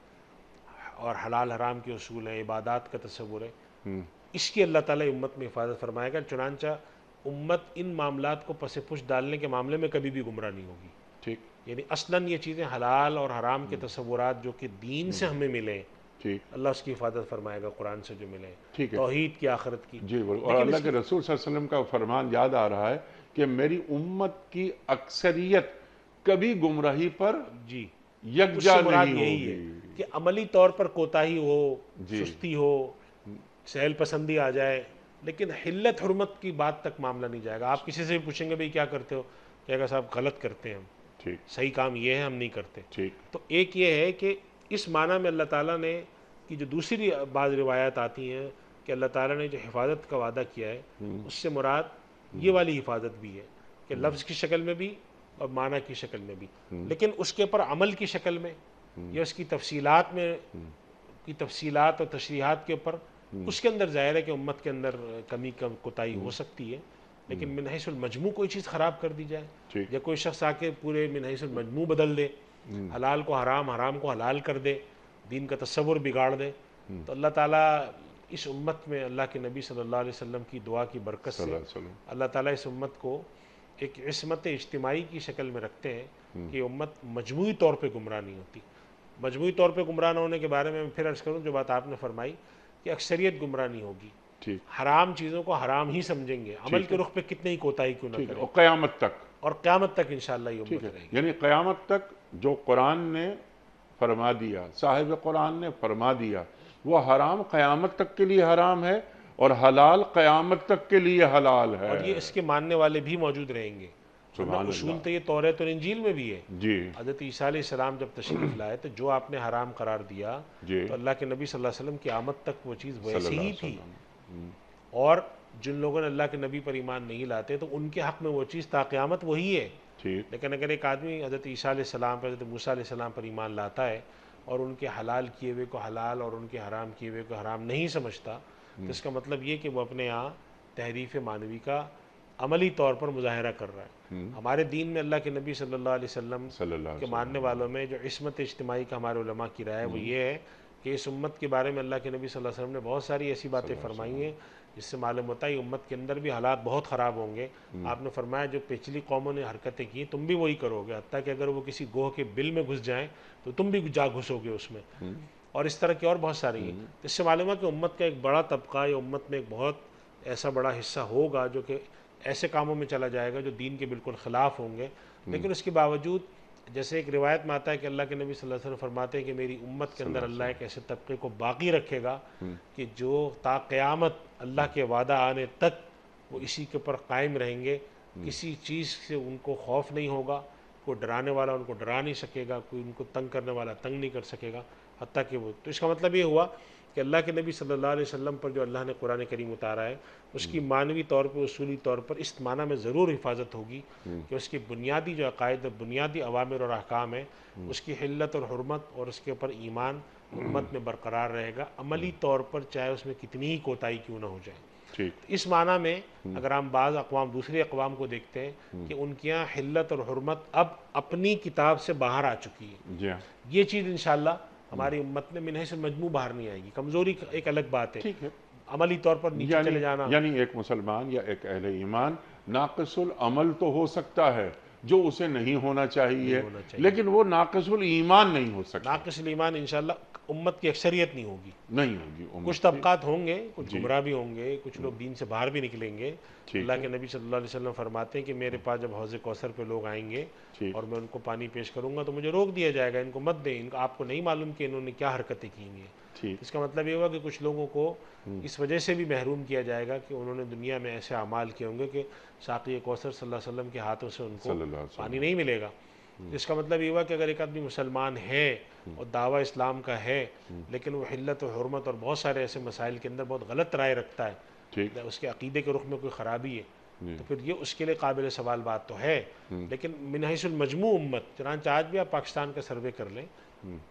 Speaker 2: اور حلال حرام کے اصول ہیں, عبادات کا تصور ہے, اس کی اللہ تعالیٰ امت میں حفاظت فرمائے گا. چنانچہ امت ان معاملات کو پس پش ڈالنے کے معاملے میں کبھی بھی گمراہ نہیں ہوگی.
Speaker 1: ٹھیک.
Speaker 2: یعنی اصلاً یہ چیزیں حلال اور حرام کے تصورات جو کہ دین سے ہمیں ملے,
Speaker 1: ٹھیک,
Speaker 2: اللہ اس کی حفاظت فرمائے گا قرآن سے جو ملے,
Speaker 1: ٹھیک ہے.
Speaker 2: توحید کی, آخرت کی.
Speaker 1: جی, اور اللہ کے رسول صلی اللہ علیہ وسلم کا فرمان یاد آ رہا ہے کہ میری امت کی اکثریت کبھی گمراہی پر
Speaker 2: جی,
Speaker 1: یکجا
Speaker 2: مراد
Speaker 1: نہیں
Speaker 2: یہی ہے
Speaker 1: ہوگی
Speaker 2: کہ عملی طور پر کوتاہی ہو,
Speaker 1: جی,
Speaker 2: سستی ہو, سہل پسندی آ جائے, لیکن حلت حرمت کی بات تک معاملہ نہیں جائے گا. آپ کسی سے بھی پوچھیں گے بھئی کیا کرتے ہو, کہے گا صاحب غلط کرتے ہیں ہم,
Speaker 1: ٹھیک,
Speaker 2: صحیح کام یہ ہے ہم نہیں کرتے.
Speaker 1: ٹھیک.
Speaker 2: تو ایک یہ ہے کہ اس معنی میں اللہ تعالیٰ نے کی جو دوسری بعض روایات آتی ہیں کہ اللہ تعالیٰ نے جو حفاظت کا وعدہ کیا ہے اس سے مراد یہ والی حفاظت بھی ہے کہ لفظ کی شکل میں بھی اور معنی کی شکل میں بھی, لیکن اس کے اوپر عمل کی شکل میں یا اس کی تفصیلات میں کی تفصیلات اور تشریحات کے اوپر اس کے اندر ظاہر ہے کہ امت کے اندر کمی کوتاہی ہو سکتی ہے, لیکن من حیث المجموع کوئی چیز خراب کر دی جائے یا کوئی شخص آ کے پورے من حیث المجموع بدل دے, حلال کو حرام, حرام کو حلال کر دے, دین کا تصور بگاڑ دے, تو اللہ تعالیٰ اس امت میں اللہ کے نبی صلی اللہ علیہ وسلم کی دعا کی برکت سے اللہ تعالیٰ اس امت کو ایک عصمت اجتماعی کی شکل میں رکھتے ہیں کہ امت مجموعی طور پہ گمراہ نہیں ہوتی. مجموعی طور پہ گمراہ نہ ہونے کے بارے میں پھر عرض کروں جو بات آپ نے فرمائی کہ اکثریت گمراہ نہیں ہوگی, حرام چیزوں کو حرام ہی سمجھیں گے, عمل کے رخ پہ کتنی کوتاہی کیوں نہ کریں,
Speaker 1: اور قیامت تک,
Speaker 2: اور قیامت تک انشاءاللہ یہ امت رہے گی.
Speaker 1: یعنی قیامت تک جو قرآن نے فرما دیا, صاحب قرآن نے فرما دیا, وہ حرام قیامت تک کے لیے حرام ہے اور حلال قیامت تک کے لیے حلال ہے,
Speaker 2: اور یہ اس کے ماننے والے بھی موجود رہیں گے. اصول تو یہ توریت اور انجیل میں بھی ہے.
Speaker 1: جی,
Speaker 2: حضرت عیسیٰ علیہ السلام جب تشریف لائے تو جو آپ نے حرام قرار دیا تو اللہ کے نبی صلی اللہ علیہ وسلم کی آمد تک وہ چیز ویسی ہی تھی, اور جن لوگوں نے اللہ کے نبی پر ایمان نہیں لاتے تو ان کے حق میں وہ چیز تا قیامت وہی ہے. لیکن اگر ایک آدمی حضرت عیسیٰ علیہ السلام پر, حضرت موسیٰ علیہ السلام پر ایمان لاتا ہے اور ان کے حلال کیے ہوئے کو حلال اور ان کے حرام کیے ہوئے کو حرام نہیں سمجھتا, تو اس کا مطلب یہ کہ وہ اپنے یہاں تحریف معنوی کا عملی طور پر مظاہرہ کر رہا ہے. ہمارے دین میں اللہ کے نبی صلی اللہ علیہ وسلم کے ماننے والوں میں جو عصمت اجتماعی کا ہمارے علماء کی رائے ہے وہ یہ ہے کہ اس امت کے بارے میں اللہ کے نبی صلی اللہ علیہ وسلم نے بہت ساری ایسی باتیں فرمائی ہیں جس سے معلوم ہوتا ہے امت کے اندر بھی حالات بہت خراب ہوں گے. آپ نے فرمایا جو پچھلی قوموں نے حرکتیں کی تم بھی وہی کرو گے, حتیٰ کہ اگر وہ کسی گوہ کے بل میں گھس جائیں تو تم بھی جا گھسو گے اس میں, اور اس طرح کی اور بہت ساری ہیں. اس سے معلوم ہے کہ امت کا ایک بڑا طبقہ یا امت میں ایک بہت ایسا بڑا حصہ ہوگا جو کہ ایسے کاموں میں چلا جائے گا جو دین کے بالکل خلاف ہوں گے. لیکن اس کے باوجود جیسے ایک روایت میں آتا ہے کہ اللہ کے نبی صلی اللہ علیہ وسلم فرماتے ہیں کہ میری امت کے اندر اللہ ایک ایسے طبقے کو باقی رکھے گا کہ جو تا قیامت اللہ کے وعدہ آنے تک وہ اسی کے اوپر قائم رہیں گے, کسی چیز سے ان کو خوف نہیں ہوگا, کوئی ڈرانے والا ان کو ڈرا نہیں سکے گا, کوئی ان کو تنگ کرنے والا تنگ نہیں کر سکے گا, حتیٰ کہ وہ. تو اس کا مطلب یہ ہوا کہ اللہ کے نبی صلی اللہ علیہ وسلم پر جو اللہ نے قرآن کریم اتارا ہے اس کی معنوی طور پر, اصولی طور پر اس معنی میں ضرور حفاظت ہوگی کہ اس کی بنیادی جو عقائد, بنیادی اوامر اور احکام ہیں اس کی حلت اور حرمت اور اس کے اوپر ایمان امت میں برقرار رہے گا, عملی طور پر چاہے اس میں کتنی ہی کوتاہی کیوں نہ ہو جائے. اس معنی میں اگر ہم بعض اقوام, دوسری اقوام کو دیکھتے ہیں کہ ان کے یہاں حلت اور حرمت اب اپنی کتاب سے باہر آ چکی ہے, یہ چیز انشاءاللہ ہماری امت میں من حیث مجموع باہر نہیں آئے گی. کمزوری ایک الگ بات ہے, عملی طور پر نیچے چلے جانا.
Speaker 1: یعنی ایک مسلمان یا ایک اہل ایمان ناقص العمل تو ہو سکتا ہے جو اسے نہیں ہونا چاہیے، لیکن وہ ناقص الایمان نہیں ہو سکتا.
Speaker 2: ناقص الایمان انشاءاللہ امت کی اکثریت نہیں ہوگی.
Speaker 1: نہیں ہوگی.
Speaker 2: کچھ طبقات ہوں گے، کچھ گمراہ بھی ہوں گے، کچھ لوگ دین سے باہر بھی نکلیں گے. اللہ کے نبی صلی اللہ علیہ وسلم فرماتے ہیں کہ میرے پاس جب حوض کوثر پہ لوگ آئیں گے اور میں ان کو پانی پیش کروں گا تو مجھے روک دیا جائے گا، ان کو مت دیں، آپ کو نہیں معلوم کہ انہوں نے کیا حرکتیں کی ہیں. اس کا مطلب یہ ہوا کہ کچھ لوگوں کو اس وجہ سے بھی محروم کیا جائے گا کہ انہوں نے دنیا میں ایسے اعمال کیے ہوں گے کہ ساقی کوثر صلی اللہ علیہ وسلم کے ہاتھوں سے ان کو پانی نہیں ملے گا. اس کا مطلب یہ ہوا کہ اگر ایک آدمی مسلمان ہے اور دعویٰ اسلام کا ہے لیکن وہ حلت و حرمت اور بہت سارے ایسے مسائل کے اندر بہت غلط رائے رکھتا ہے، اس کے عقیدے کے رخ میں کوئی خرابی ہے، تو پھر یہ اس کے لیے قابل سوال بات تو ہے. لیکن من حیث المجموع امت، چنانچہ آج بھی آپ پاکستان کا سروے کر لیں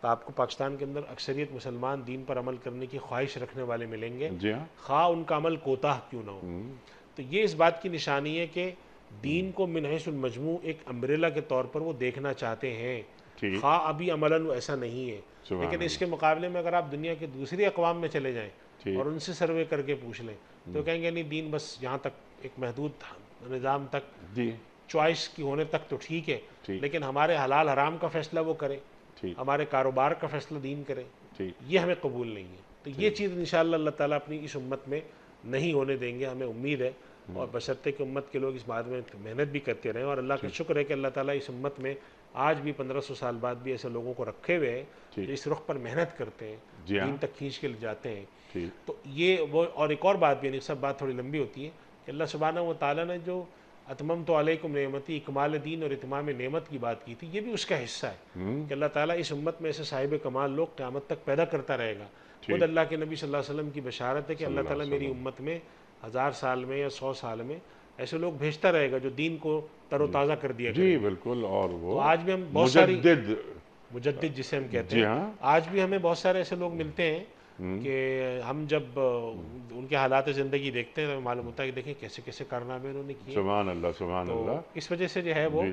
Speaker 2: تو آپ کو پاکستان کے اندر اکثریت مسلمان دین پر عمل کرنے کی خواہش رکھنے والے ملیں گے، خواہ ان کا عمل کوتاہ کیوں نہ ہو. تو یہ اس بات کی نشانی ہے کہ دین کو من حیث المجموع ایک امبریلا کے طور پر وہ دیکھنا چاہتے ہیں، خواہ ابھی عملاً وہ ایسا نہیں ہے. لیکن اس کے مقابلے میں اگر آپ دنیا کے دوسری اقوام میں چلے جائیں اور ان سے سروے کر کے پوچھ لیں تو کہیں گے نہیں، دین بس یہاں تک ایک محدود نظام تک، چوائس کی ہونے تک تو ٹھیک ہے، لیکن ہمارے حلال حرام کا فیصلہ وہ کرے، ہمارے کاروبار کا فیصلہ دین کرے، یہ ہمیں قبول نہیں ہے. تو یہ چیز انشاءاللہ اللہ تعالیٰ اپنی اس امت میں نہیں ہونے دیں گے، ہمیں امید ہے. اور بشرطے کہ امت کے لوگ اس بات میں محنت بھی کرتے رہیں، اور اللہ کا شکر ہے کہ اللہ تعالیٰ اس امت میں آج بھی 1500 سال بعد بھی ایسے لوگوں کو رکھے ہوئے ہیں جو اس رخ پر محنت کرتے ہیں، دین تک کھینچ کے لے جاتے ہیں. تو یہ وہ، اور ایک اور بات بھی ہے، سب بات تھوڑی لمبی ہوتی ہے، کہ اللہ سبحانہ و تعالیٰ نے جو اتممت علیکم نعمتی، اکمال دین اور اتمام نعمت کی بات کی تھی، یہ بھی اس کا حصہ ہے کہ اللہ تعالیٰ اس امت میں ایسے صاحب کمال لوگ قیامت تک پیدا کرتا رہے گا. خود اللہ کے نبی صلی اللہ علیہ وسلم کی بشارت ہے کہ اللہ تعالیٰ میری امت میں 1000 سال میں یا 100 سال میں ایسے لوگ بھیجتا رہے گا جو دین کو تر و تازہ کر دیا کریں.
Speaker 1: جی بالکل. اور وہ
Speaker 2: تو آج بھی ہم بہت ساری مجدد جسے ہم کہتے ہیں، آج بھی ہمیں بہت سارے ایسے لوگ ملتے ہیں کہ ہم جب ان کے حالات زندگی دیکھتے ہیں تو معلوم ہوتا ہے کہ دیکھیں کیسے کیسے کارنامے انہوں نے کیے.
Speaker 1: سبحان اللہ سبحان اللہ.
Speaker 2: اس وجہ سے جو ہے وہ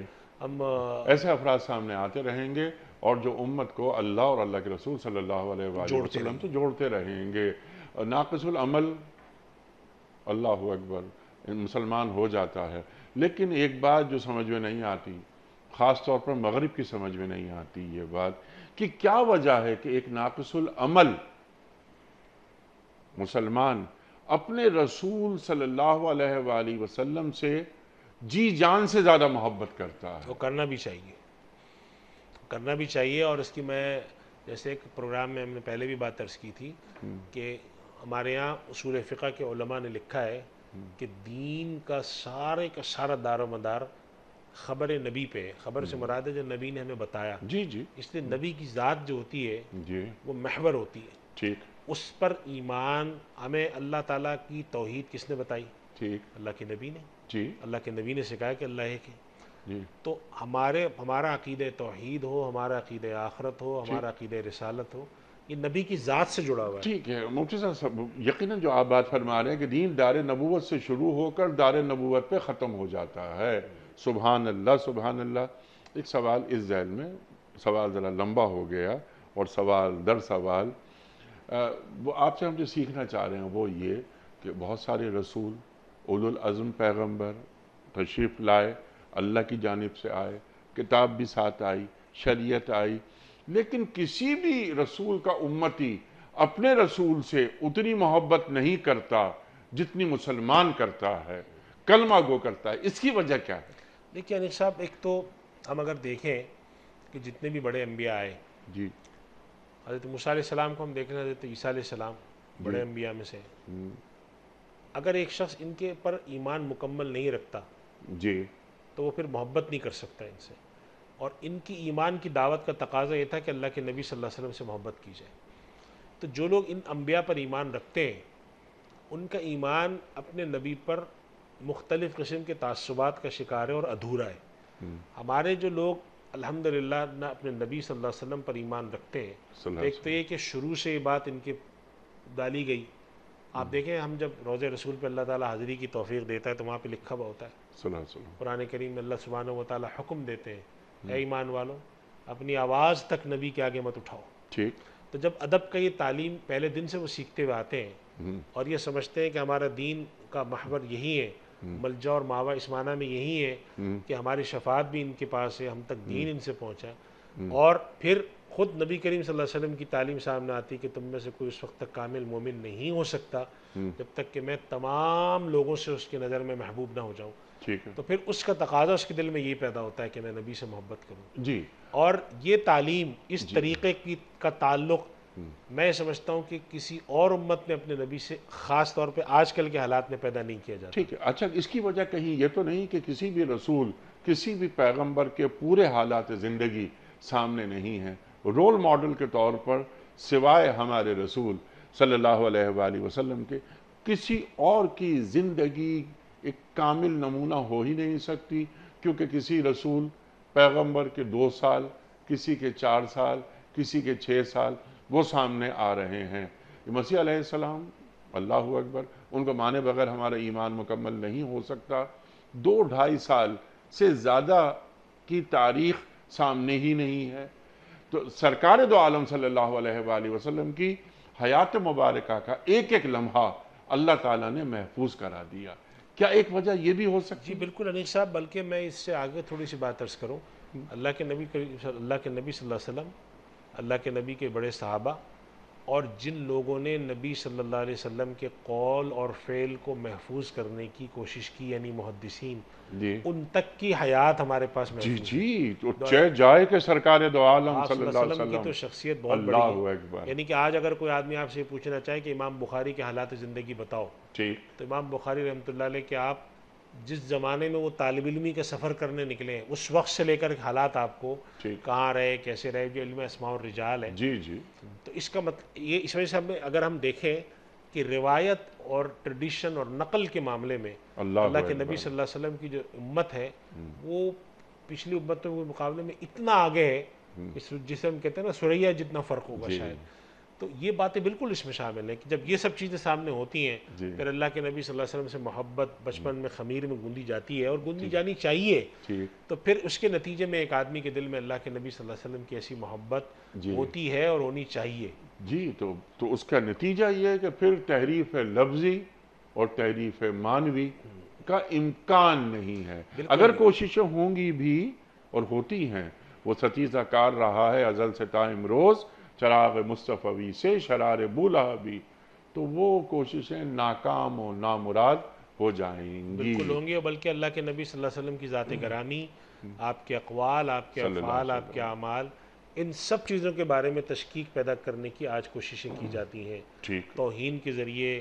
Speaker 2: ہم
Speaker 1: ایسے افراد سامنے آتے رہیں گے اور جو امت کو اللہ اور اللہ کے رسول صلی اللہ علیہ وآلہ وسلم سے جوڑتے رہیں گے. ناقص العمل، اللہ اکبر، مسلمان ہو جاتا ہے، لیکن ایک بات جو سمجھ میں نہیں آتی، خاص طور پر مغرب کی سمجھ میں نہیں آتی، یہ بات کہ کیا وجہ ہے کہ ایک ناقص العمل مسلمان اپنے رسول صلی اللہ علیہ وآلہ وسلم سے جی جان سے زیادہ محبت کرتا ہے.
Speaker 2: وہ کرنا بھی چاہیے، کرنا بھی چاہیے. اور اس کی میں جیسے ایک پروگرام میں ہم نے پہلے بھی بات عرض کی تھی کہ ہمارے یہاں اصول فقہ کے علماء نے لکھا ہے کہ دین کا سارے کا سارا دار و مدار خبر نبی پہ. خبر سے مراد ہے جو نبی نے ہمیں بتایا. اس لیے نبی کی ذات جو ہوتی ہے وہ محور ہوتی ہے. اس پر ایمان ہمیں اللہ تعالیٰ کی توحید کس نے بتائی؟ اللہ کے نبی نے. اللہ کے نبی نے سکھایا کہ اللہ ایک ہے. تو ہمارا عقیدہ توحید ہو، ہمارا عقیدہ آخرت ہو، ہمارا عقیدہ رسالت ہو، یہ نبی کی ذات سے جڑا ہوا ہے.
Speaker 1: ٹھیک ہے مفتی صاحب، یقیناً جو آپ بات فرما رہے ہیں کہ دین دار نبوت سے شروع ہو کر دار نبوت پہ ختم ہو جاتا ہے. سبحان اللہ سبحان اللہ. ایک سوال اس ذیل میں، سوال ذرا لمبا ہو گیا اور سوال در سوال، وہ آپ سے ہم جو سیکھنا چاہ رہے ہیں وہ یہ کہ بہت سارے رسول اولو العزم پیغمبر تشریف لائے، اللہ کی جانب سے آئے، کتاب بھی ساتھ آئی، شریعت آئی، لیکن کسی بھی رسول کا امتی اپنے رسول سے اتنی محبت نہیں کرتا جتنی مسلمان کرتا ہے، کلمہ گو کرتا ہے. اس کی وجہ کیا ہے؟
Speaker 2: دیکھیے انیس صاحب، ایک تو ہم اگر دیکھیں کہ جتنے بھی بڑے انبیاء آئے، حضرت موسیٰ علیہ السلام کو ہم دیکھ رہے ہیں، حضرت عیسیٰ علیہ السلام بڑے انبیاء میں سے. اگر ایک شخص ان کے پر ایمان مکمل نہیں رکھتا تو وہ پھر محبت نہیں کر سکتا ان سے. اور ان کی ایمان کی دعوت کا تقاضا یہ تھا کہ اللہ کے نبی صلی اللہ علیہ وسلم سے محبت کی جائے. تو جو لوگ ان انبیاء پر ایمان رکھتے ہیں ان کا ایمان اپنے نبی پر مختلف قسم کے تعصبات کا شکار ہے اور ادھورا ہے. ہمارے جو لوگ الحمدللہ نہ اپنے نبی صلی اللہ علیہ وسلم پر ایمان رکھتے ہیں، ایک تو یہ کہ شروع سے یہ بات ان کے ڈالی گئی. آپ دیکھیں ہم جب روضہ رسول پہ اللہ تعالیٰ حاضری کی توفیق دیتا ہے تو وہاں پہ لکھا ہوا ہوتا ہے، قرآن کریم میں اللہ سبحانہ و تعالیٰ حکم دیتے ہیں، اے ایمان والو اپنی آواز تک نبی کے آگے مت اٹھاؤ. تو جب ادب کا یہ تعلیم پہلے دن سے وہ سیکھتے ہوئے آتے ہیں اور یہ سمجھتے ہیں کہ ہمارا دین کا محور یہی ہے، ملجا اور ماوا اس معنی میں یہی ہے کہ ہماری شفاعت بھی ان کے پاس ہے، ہم تک دین ان سے پہنچا ہے، اور پھر خود نبی کریم صلی اللہ علیہ وسلم کی تعلیم سامنے آتی کہ تم میں سے کوئی اس وقت تک کامل مومن نہیں ہو سکتا جب تک کہ میں تمام لوگوں سے اس کی نظر میں محبوب نہ ہو جاؤں.
Speaker 1: ٹھیک ہے.
Speaker 2: تو پھر اس کا تقاضا اس کے دل میں یہ پیدا ہوتا ہے کہ میں نبی سے محبت کروں.
Speaker 1: جی.
Speaker 2: اور یہ تعلیم، اس طریقے کا تعلق میں سمجھتا ہوں کہ کسی اور امت میں اپنے نبی سے خاص طور پہ آج کل کے حالات میں پیدا نہیں کیا جاتا.
Speaker 1: ٹھیک ہے. اچھا، اس کی وجہ کہیں یہ تو نہیں کہ کسی بھی رسول، کسی بھی پیغمبر کے پورے حالات زندگی سامنے نہیں ہیں؟ رول ماڈل کے طور پر سوائے ہمارے رسول صلی اللہ علیہ وآلہ وسلم کے کسی اور کی زندگی ایک کامل نمونہ ہو ہی نہیں سکتی، کیونکہ کسی رسول پیغمبر کے 2 سال، کسی کے 4 سال، کسی کے 6 سال وہ سامنے آ رہے ہیں. مسیح علیہ السلام، اللہ اکبر، ان کو مانے بغیر ہمارا ایمان مکمل نہیں ہو سکتا. 2-2.5 سال سے زیادہ کی تاریخ سامنے ہی نہیں ہے. تو سرکار دو عالم صلی اللہ علیہ وآلہ وسلم کی حیات مبارکہ کا ایک ایک لمحہ اللہ تعالیٰ نے محفوظ کرا دیا. کیا ایک وجہ یہ بھی ہو سکتی؟
Speaker 2: جی بالکل انیس صاحب، بلکہ میں اس سے آگے تھوڑی سی بات عرض کروں. اللہ کے نبی صلی اللہ علیہ وسلم، اللہ کے نبی کے بڑے صحابہ، اور جن لوگوں نے نبی صلی اللہ علیہ وسلم کے قول اور فعل کو محفوظ کرنے کی کوشش کی، یعنی محدثین،
Speaker 1: جی
Speaker 2: ان تک کی حیات ہمارے پاس
Speaker 1: جی
Speaker 2: محفوظ ہے.
Speaker 1: جی تو چہ جائے کہ سرکار دو عالم
Speaker 2: آپ
Speaker 1: صلی اللہ علیہ
Speaker 2: وسلم کی تو
Speaker 1: وسلم.
Speaker 2: شخصیت بہت بڑی
Speaker 1: اللہ
Speaker 2: ہے.
Speaker 1: اکبر.
Speaker 2: یعنی کہ آج اگر کوئی آدمی آپ سے پوچھنا چاہے کہ امام بخاری کے حالات زندگی بتاؤ،
Speaker 1: ٹھیک.
Speaker 2: تو امام بخاری رحمۃ اللہ علیہ کہ آپ جس زمانے میں وہ طالب علمی کا سفر کرنے نکلے ہیں اس وقت سے لے کر حالات آپ کو
Speaker 1: ٹھیک.
Speaker 2: کہاں رہے، کیسے رہے، جو علم اسماء الرجال ہے.
Speaker 1: جی جی.
Speaker 2: تو اس کا مطلب یہ، اس وجہ سے اگر ہم دیکھیں کہ روایت اور ٹریڈیشن اور نقل کے معاملے میں اللہ کے نبی صلی اللہ علیہ وسلم کی جو امت ہے وہ پچھلی امتوں کے مقابلے میں اتنا آگے ہے، جسے ہم کہتے ہیں نا سریا جتنا فرق ہوگا شاید. تو یہ باتیں بالکل اس میں شامل ہیں کہ جب یہ سب چیزیں سامنے ہوتی ہیں پھر اللہ کے نبی صلی اللہ علیہ وسلم سے محبت بچپن میں خمیر میں گوندی جاتی ہے، اور گوندی جانی چاہیے. تو پھر اس کے نتیجے میں ایک آدمی کے دل میں اللہ کے نبی صلی اللہ علیہ وسلم کی ایسی محبت ہوتی ہے اور ہونی چاہیے.
Speaker 1: جی تو اس کا نتیجہ یہ ہے کہ پھر تحریف لفظی اور تحریف معنوی کا امکان نہیں ہے. اگر کوششیں ہوں گی بھی اور ہوتی ہیں، وہ ستیزہ کار رہا ہے ازل سے تا امروز، چراغ مصطفی سے شرار بولا بھی، تو وہ کوششیں ناکام و نامراد ہو جائیں گی.
Speaker 2: بالکل ہوں گی. اور بلکہ اللہ کے نبی صلی اللہ علیہ وسلم کی ذات گرامی، آپ کے اقوال، آپ کے افعال، آپ کے اعمال، ان سب چیزوں کے بارے میں تشکیک پیدا کرنے کی آج کوششیں کی جاتی ہیں، توہین کے ذریعے،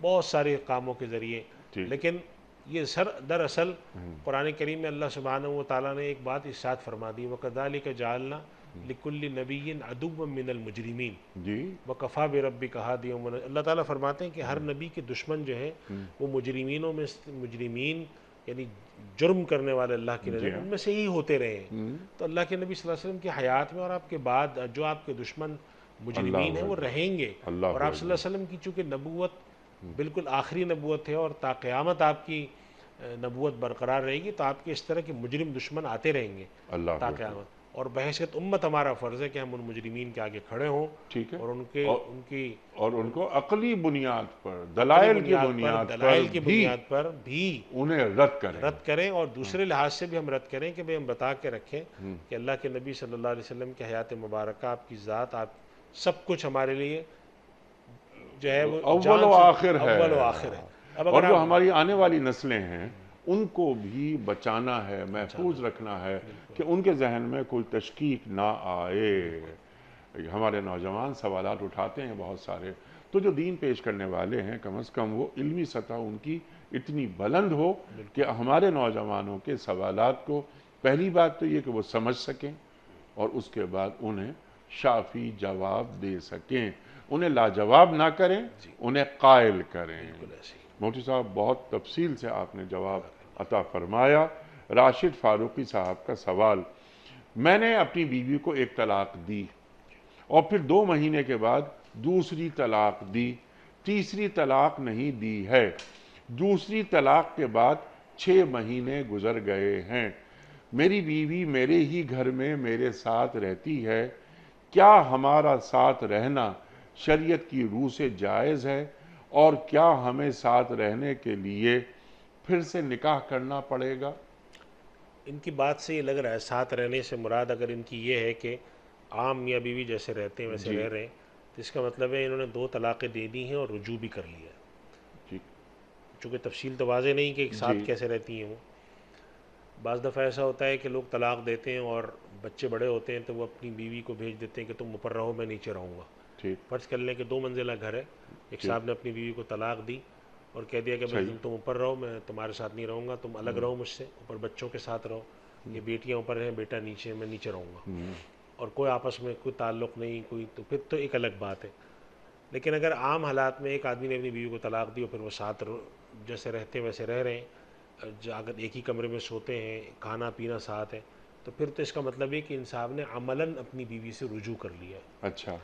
Speaker 2: بہت سارے کاموں کے ذریعے. لیکن یہ دراصل قرآن کریم میں اللہ سبحانہ و تعالیٰ نے ایک بات ارشاد فرما دی، وَكَذَلِكَ جَعَلْنَا لِكُلِّ نَبِيٍّ عَدُوًّا مِّنَ الْمُجْرِمِينَ وَكَفَىٰ بِرَبِّكَ هَادِيًا وَنَصِيرًا. اللہ تعالیٰ فرماتے ہیں کہ ہر نبی کے دشمن جو ہیں وہ مجرمین یعنی جرم کرنے والے اللہ کی نظر ان میں سے ہی ہوتے رہے ہیں. تو اللہ کے نبی صلی اللہ علیہ وسلم کی حیات میں اور آپ کے بعد جو آپ کے دشمن مجرمین ہیں وہ رہیں گے. اور آپ صلی اللہ علیہ وسلم کی چونکہ نبوت بالکل آخری نبوت ہے اور تا قیامت آپ کی نبوت برقرار رہے گی، تو آپ کے اس طرح کے مجرم دشمن آتے رہیں گے تا قیامت. اور بحیثیت امت ہمارا فرض ہے کہ ہم ان مجرمین کے آگے کھڑے ہوں
Speaker 1: اور ان کو عقلی بنیاد پر، دلائل کی بنیاد پر بھی انہیں رد
Speaker 2: کریں. اور دوسرے لحاظ سے بھی ہم رد کریں کہ ہم بتا کے رکھیں کہ اللہ کے نبی صلی اللہ علیہ وسلم کی حیات مبارکہ، آپ کی ذات، آپ سب کچھ ہمارے لیے جو ہے وہ
Speaker 1: اول و آخر ہے.
Speaker 2: اور
Speaker 1: جو ہماری آنے والی نسلیں ہیں ان کو بھی بچانا ہے، محفوظ رکھنا ہے کہ ان کے ذہن میں کوئی تشکیک نہ آئے. ہمارے نوجوان سوالات اٹھاتے ہیں بہت سارے، تو جو دین پیش کرنے والے ہیں کم از کم وہ علمی سطح ان کی اتنی بلند ہو کہ ہمارے نوجوانوں کے سوالات کو پہلی بات تو یہ کہ وہ سمجھ سکیں اور اس کے بعد انہیں شافی جواب دے سکیں. انہیں لاجواب نہ کریں، انہیں قائل کریں. مفتی صاحب بہت تفصیل سے آپ نے جواب عطا فرمایا. راشد فاروقی صاحب کا سوال: میں نے اپنی بیوی کو 1 طلاق دی اور پھر 2 مہینے کے بعد دوسری طلاق دی، تیسری طلاق نہیں دی ہے. دوسری طلاق کے بعد 6 مہینے گزر گئے ہیں. میری بیوی میرے ہی گھر میں میرے ساتھ رہتی ہے. کیا ہمارا ساتھ رہنا شریعت کی روح سے جائز ہے؟ اور کیا ہمیں ساتھ رہنے کے لیے پھر سے نکاح کرنا پڑے گا؟
Speaker 2: ان کی بات سے یہ لگ رہا ہے ساتھ رہنے سے مراد اگر ان کی یہ ہے کہ عام میاں بیوی جیسے رہتے ہیں ویسے
Speaker 1: جی
Speaker 2: رہ رہے ہیں، تو اس کا مطلب ہے انہوں نے 2 طلاقیں دے دی ہیں اور رجوع بھی کر لیا ہے،
Speaker 1: جی
Speaker 2: چونکہ تفصیل تو واضح نہیں کہ ایک ساتھ
Speaker 1: جی
Speaker 2: کیسے رہتی ہیں وہ۔ بعض دفعہ ایسا ہوتا ہے کہ لوگ طلاق دیتے ہیں اور بچے بڑے ہوتے ہیں تو وہ اپنی بیوی کو بھیج دیتے ہیں کہ تم اوپر رہو، میں نیچے رہوں گا۔
Speaker 1: ٹھیک
Speaker 2: فرض کر لیں کہ 2 منزلہ گھر ہے، ایک
Speaker 1: ٹھیک
Speaker 2: صاحب نے اپنی بیوی کو طلاق دی اور کہہ دیا کہ بھائی
Speaker 1: صحیح
Speaker 2: تم اوپر رہو، میں تمہارے ساتھ نہیں رہوں گا، تم الگ رہو مجھ سے، اوپر بچوں کے ساتھ رہو، یہ بیٹیاں اوپر ہیں بیٹا نیچے ہے، میں نیچے رہوں گا، اور کوئی آپس میں کوئی تعلق نہیں کوئی، تو پھر تو ایک الگ بات ہے۔ لیکن اگر عام حالات میں ایک آدمی نے اپنی بیوی کو طلاق دی اور پھر وہ ساتھ جیسے رہتے ہیں ویسے رہ رہے ہیں، اگر ایک ہی کمرے میں سوتے ہیں، کھانا پینا ساتھ ہے، تو پھر تو اس کا مطلب یہ کہ انصاف نے عملاً اپنی بیوی سے رجوع کر لیا ہے۔
Speaker 1: اچھا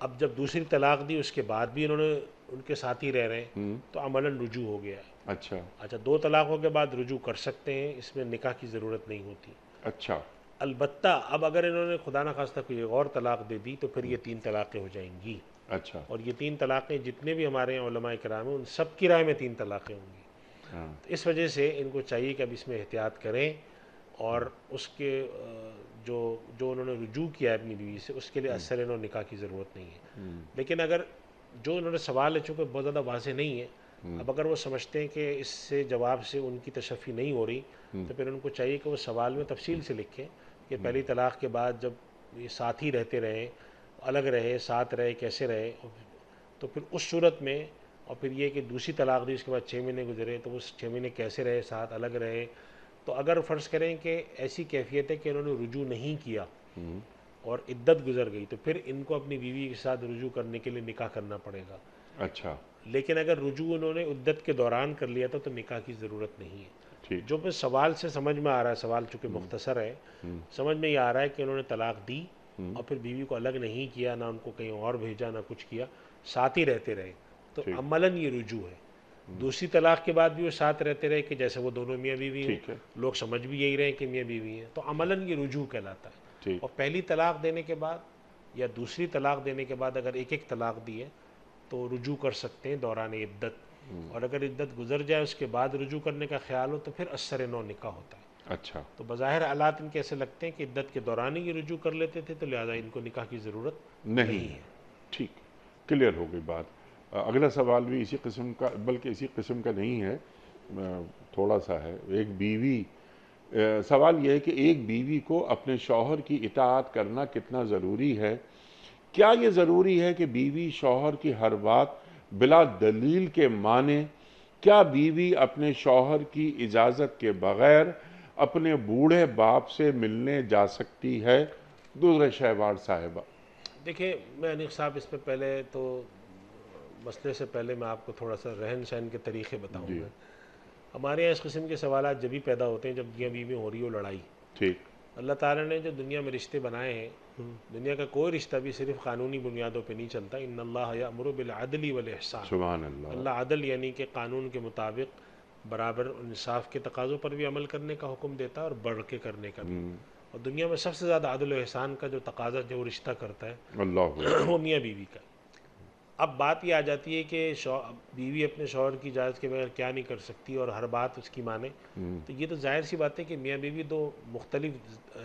Speaker 2: اب جب دوسری طلاق دی اس کے بعد بھی انہوں نے ان کے ساتھ ہی رہ رہے ہیں تو عملاً رجوع ہو گیا ہے۔
Speaker 1: اچھا
Speaker 2: اچھا 2 طلاقوں کے بعد رجوع کر سکتے ہیں، اس میں نکاح کی ضرورت نہیں ہوتی۔
Speaker 1: اچھا
Speaker 2: البتہ اب اگر انہوں نے خدا نخواستہ کوئی اور طلاق دے دی تو پھر یہ 3 طلاقیں ہو جائیں گی،
Speaker 1: اچھا
Speaker 2: اور یہ 3 طلاقیں جتنے بھی ہمارے یہاں علماء کرام ہیں ان سب کی رائے میں 3 طلاقیں ہوں گی۔
Speaker 1: ہاں
Speaker 2: تو اس وجہ سے ان کو چاہیے کہ اب اس میں احتیاط کریں، اور اس کے جو انہوں نے رجوع کیا ہے اپنی بیوی سے اس کے لیے اثر انہوں نکاح کی ضرورت نہیں ہے۔ لیکن اگر جو انہوں نے سوال ہے چونکہ بہت زیادہ واضح نہیں ہے، اب اگر وہ سمجھتے ہیں کہ اس سے جواب سے ان کی تشفی نہیں ہو رہی تو پھر ان کو چاہیے کہ وہ سوال میں تفصیل سے لکھیں کہ پہلی طلاق کے بعد جب یہ ساتھ ہی رہتے رہے، الگ رہے، ساتھ رہے، کیسے رہے، تو پھر اس صورت میں، اور پھر یہ کہ دوسری طلاق دی اس کے بعد 6 مہینے گزرے تو اس 6 مہینے کیسے رہے، ساتھ الگ رہے، تو اگر فرض کریں کہ ایسی کیفیت ہے کہ انہوں نے رجوع نہیں کیا اور عدت گزر گئی تو پھر ان کو اپنی بیوی کے ساتھ رجوع کرنے کے لیے نکاح کرنا پڑے گا۔
Speaker 1: اچھا
Speaker 2: لیکن اگر رجوع انہوں نے عدت کے دوران کر لیا تھا تو نکاح کی ضرورت نہیں ہے۔
Speaker 1: ٹھیک
Speaker 2: جو پھر سوال سے سمجھ میں آ رہا ہے، سوال چونکہ مختصر ہے، سمجھ میں یہ آ رہا ہے کہ انہوں نے طلاق دی اور پھر بیوی کو الگ نہیں کیا، نہ ان کو کہیں اور بھیجا، نہ کچھ کیا، ساتھ ہی رہتے رہے، تو
Speaker 1: ٹھیک
Speaker 2: عملاً یہ رجوع ہے۔ دوسری طلاق کے بعد بھی وہ ساتھ رہتے رہے کہ جیسے وہ دونوں میاں بیوی ہوں،
Speaker 1: ٹھیک ہے
Speaker 2: لوگ سمجھ بھی یہی رہے کہ میاں بیوی ہیں، تو عملاً یہ رجوع کہلاتا ہے۔
Speaker 1: ٹھیک
Speaker 2: اور پہلی طلاق دینے کے بعد یا دوسری طلاق دینے کے بعد اگر ایک ایک طلاق دی ہے تو رجوع کر سکتے ہیں دوران عدت، اور اگر عدت گزر جائے اس کے بعد رجوع کرنے کا خیال ہو تو پھر اثر نو نکاح ہوتا ہے۔
Speaker 1: اچھا
Speaker 2: تو بظاہر حالات ان کے ایسے لگتے ہیں کہ عدت کے دوران ہی یہ رجوع کر لیتے تھے، تو لہٰذا ان کو نکاح کی ضرورت
Speaker 1: نہیں ہے ٹھیک کلیئر ہو گئی بات۔ اگلا سوال بھی اسی قسم کا بلکہ اسی قسم کا نہیں ہے، تھوڑا سا ہے۔ ایک بیوی سوال یہ ہے کہ ایک بیوی کو اپنے شوہر کی اطاعت کرنا کتنا ضروری ہے؟ کیا یہ ضروری ہے کہ بیوی شوہر کی ہر بات بلا دلیل کے مانے؟ کیا بیوی اپنے شوہر کی اجازت کے بغیر اپنے بوڑھے باپ سے ملنے جا سکتی ہے؟ دوسرے شہوار صاحبہ۔
Speaker 2: دیکھیں میں انیق صاحب اس پہ پہلے تو مسئلے سے پہلے میں آپ کو تھوڑا سا رہن سہن کے طریقے بتاؤں
Speaker 1: جی
Speaker 2: گا۔ ہمارے یہاں اس قسم کے سوالات جبھی پیدا ہوتے ہیں جب میاں بیوی میں ہو رہی ہو لڑائی۔
Speaker 1: ٹھیک
Speaker 2: اللہ تعالیٰ نے جو دنیا میں رشتے بنائے ہیں، دنیا کا کوئی رشتہ بھی صرف قانونی بنیادوں پہ نہیں چلتا۔ ان اللہ یأمر بالعدل والاحسان،
Speaker 1: سبحان اللہ
Speaker 2: اللہ عدل یعنی کہ قانون کے مطابق برابر انصاف کے تقاضوں پر بھی عمل کرنے کا حکم دیتا ہے اور بڑھ کے کرنے کا بھی۔ اور دنیا میں سب سے زیادہ عدل و احسان کا جو تقاضا جو رشتہ کرتا ہے
Speaker 1: اللہ
Speaker 2: وہ میاں بیوی کا۔ اب بات یہ آ جاتی ہے کہ بیوی اپنے شوہر کی اجازت کے بغیر کیا نہیں کر سکتی اور ہر بات اس کی مانے، تو یہ تو ظاہر سی بات ہے کہ میاں بیوی دو مختلف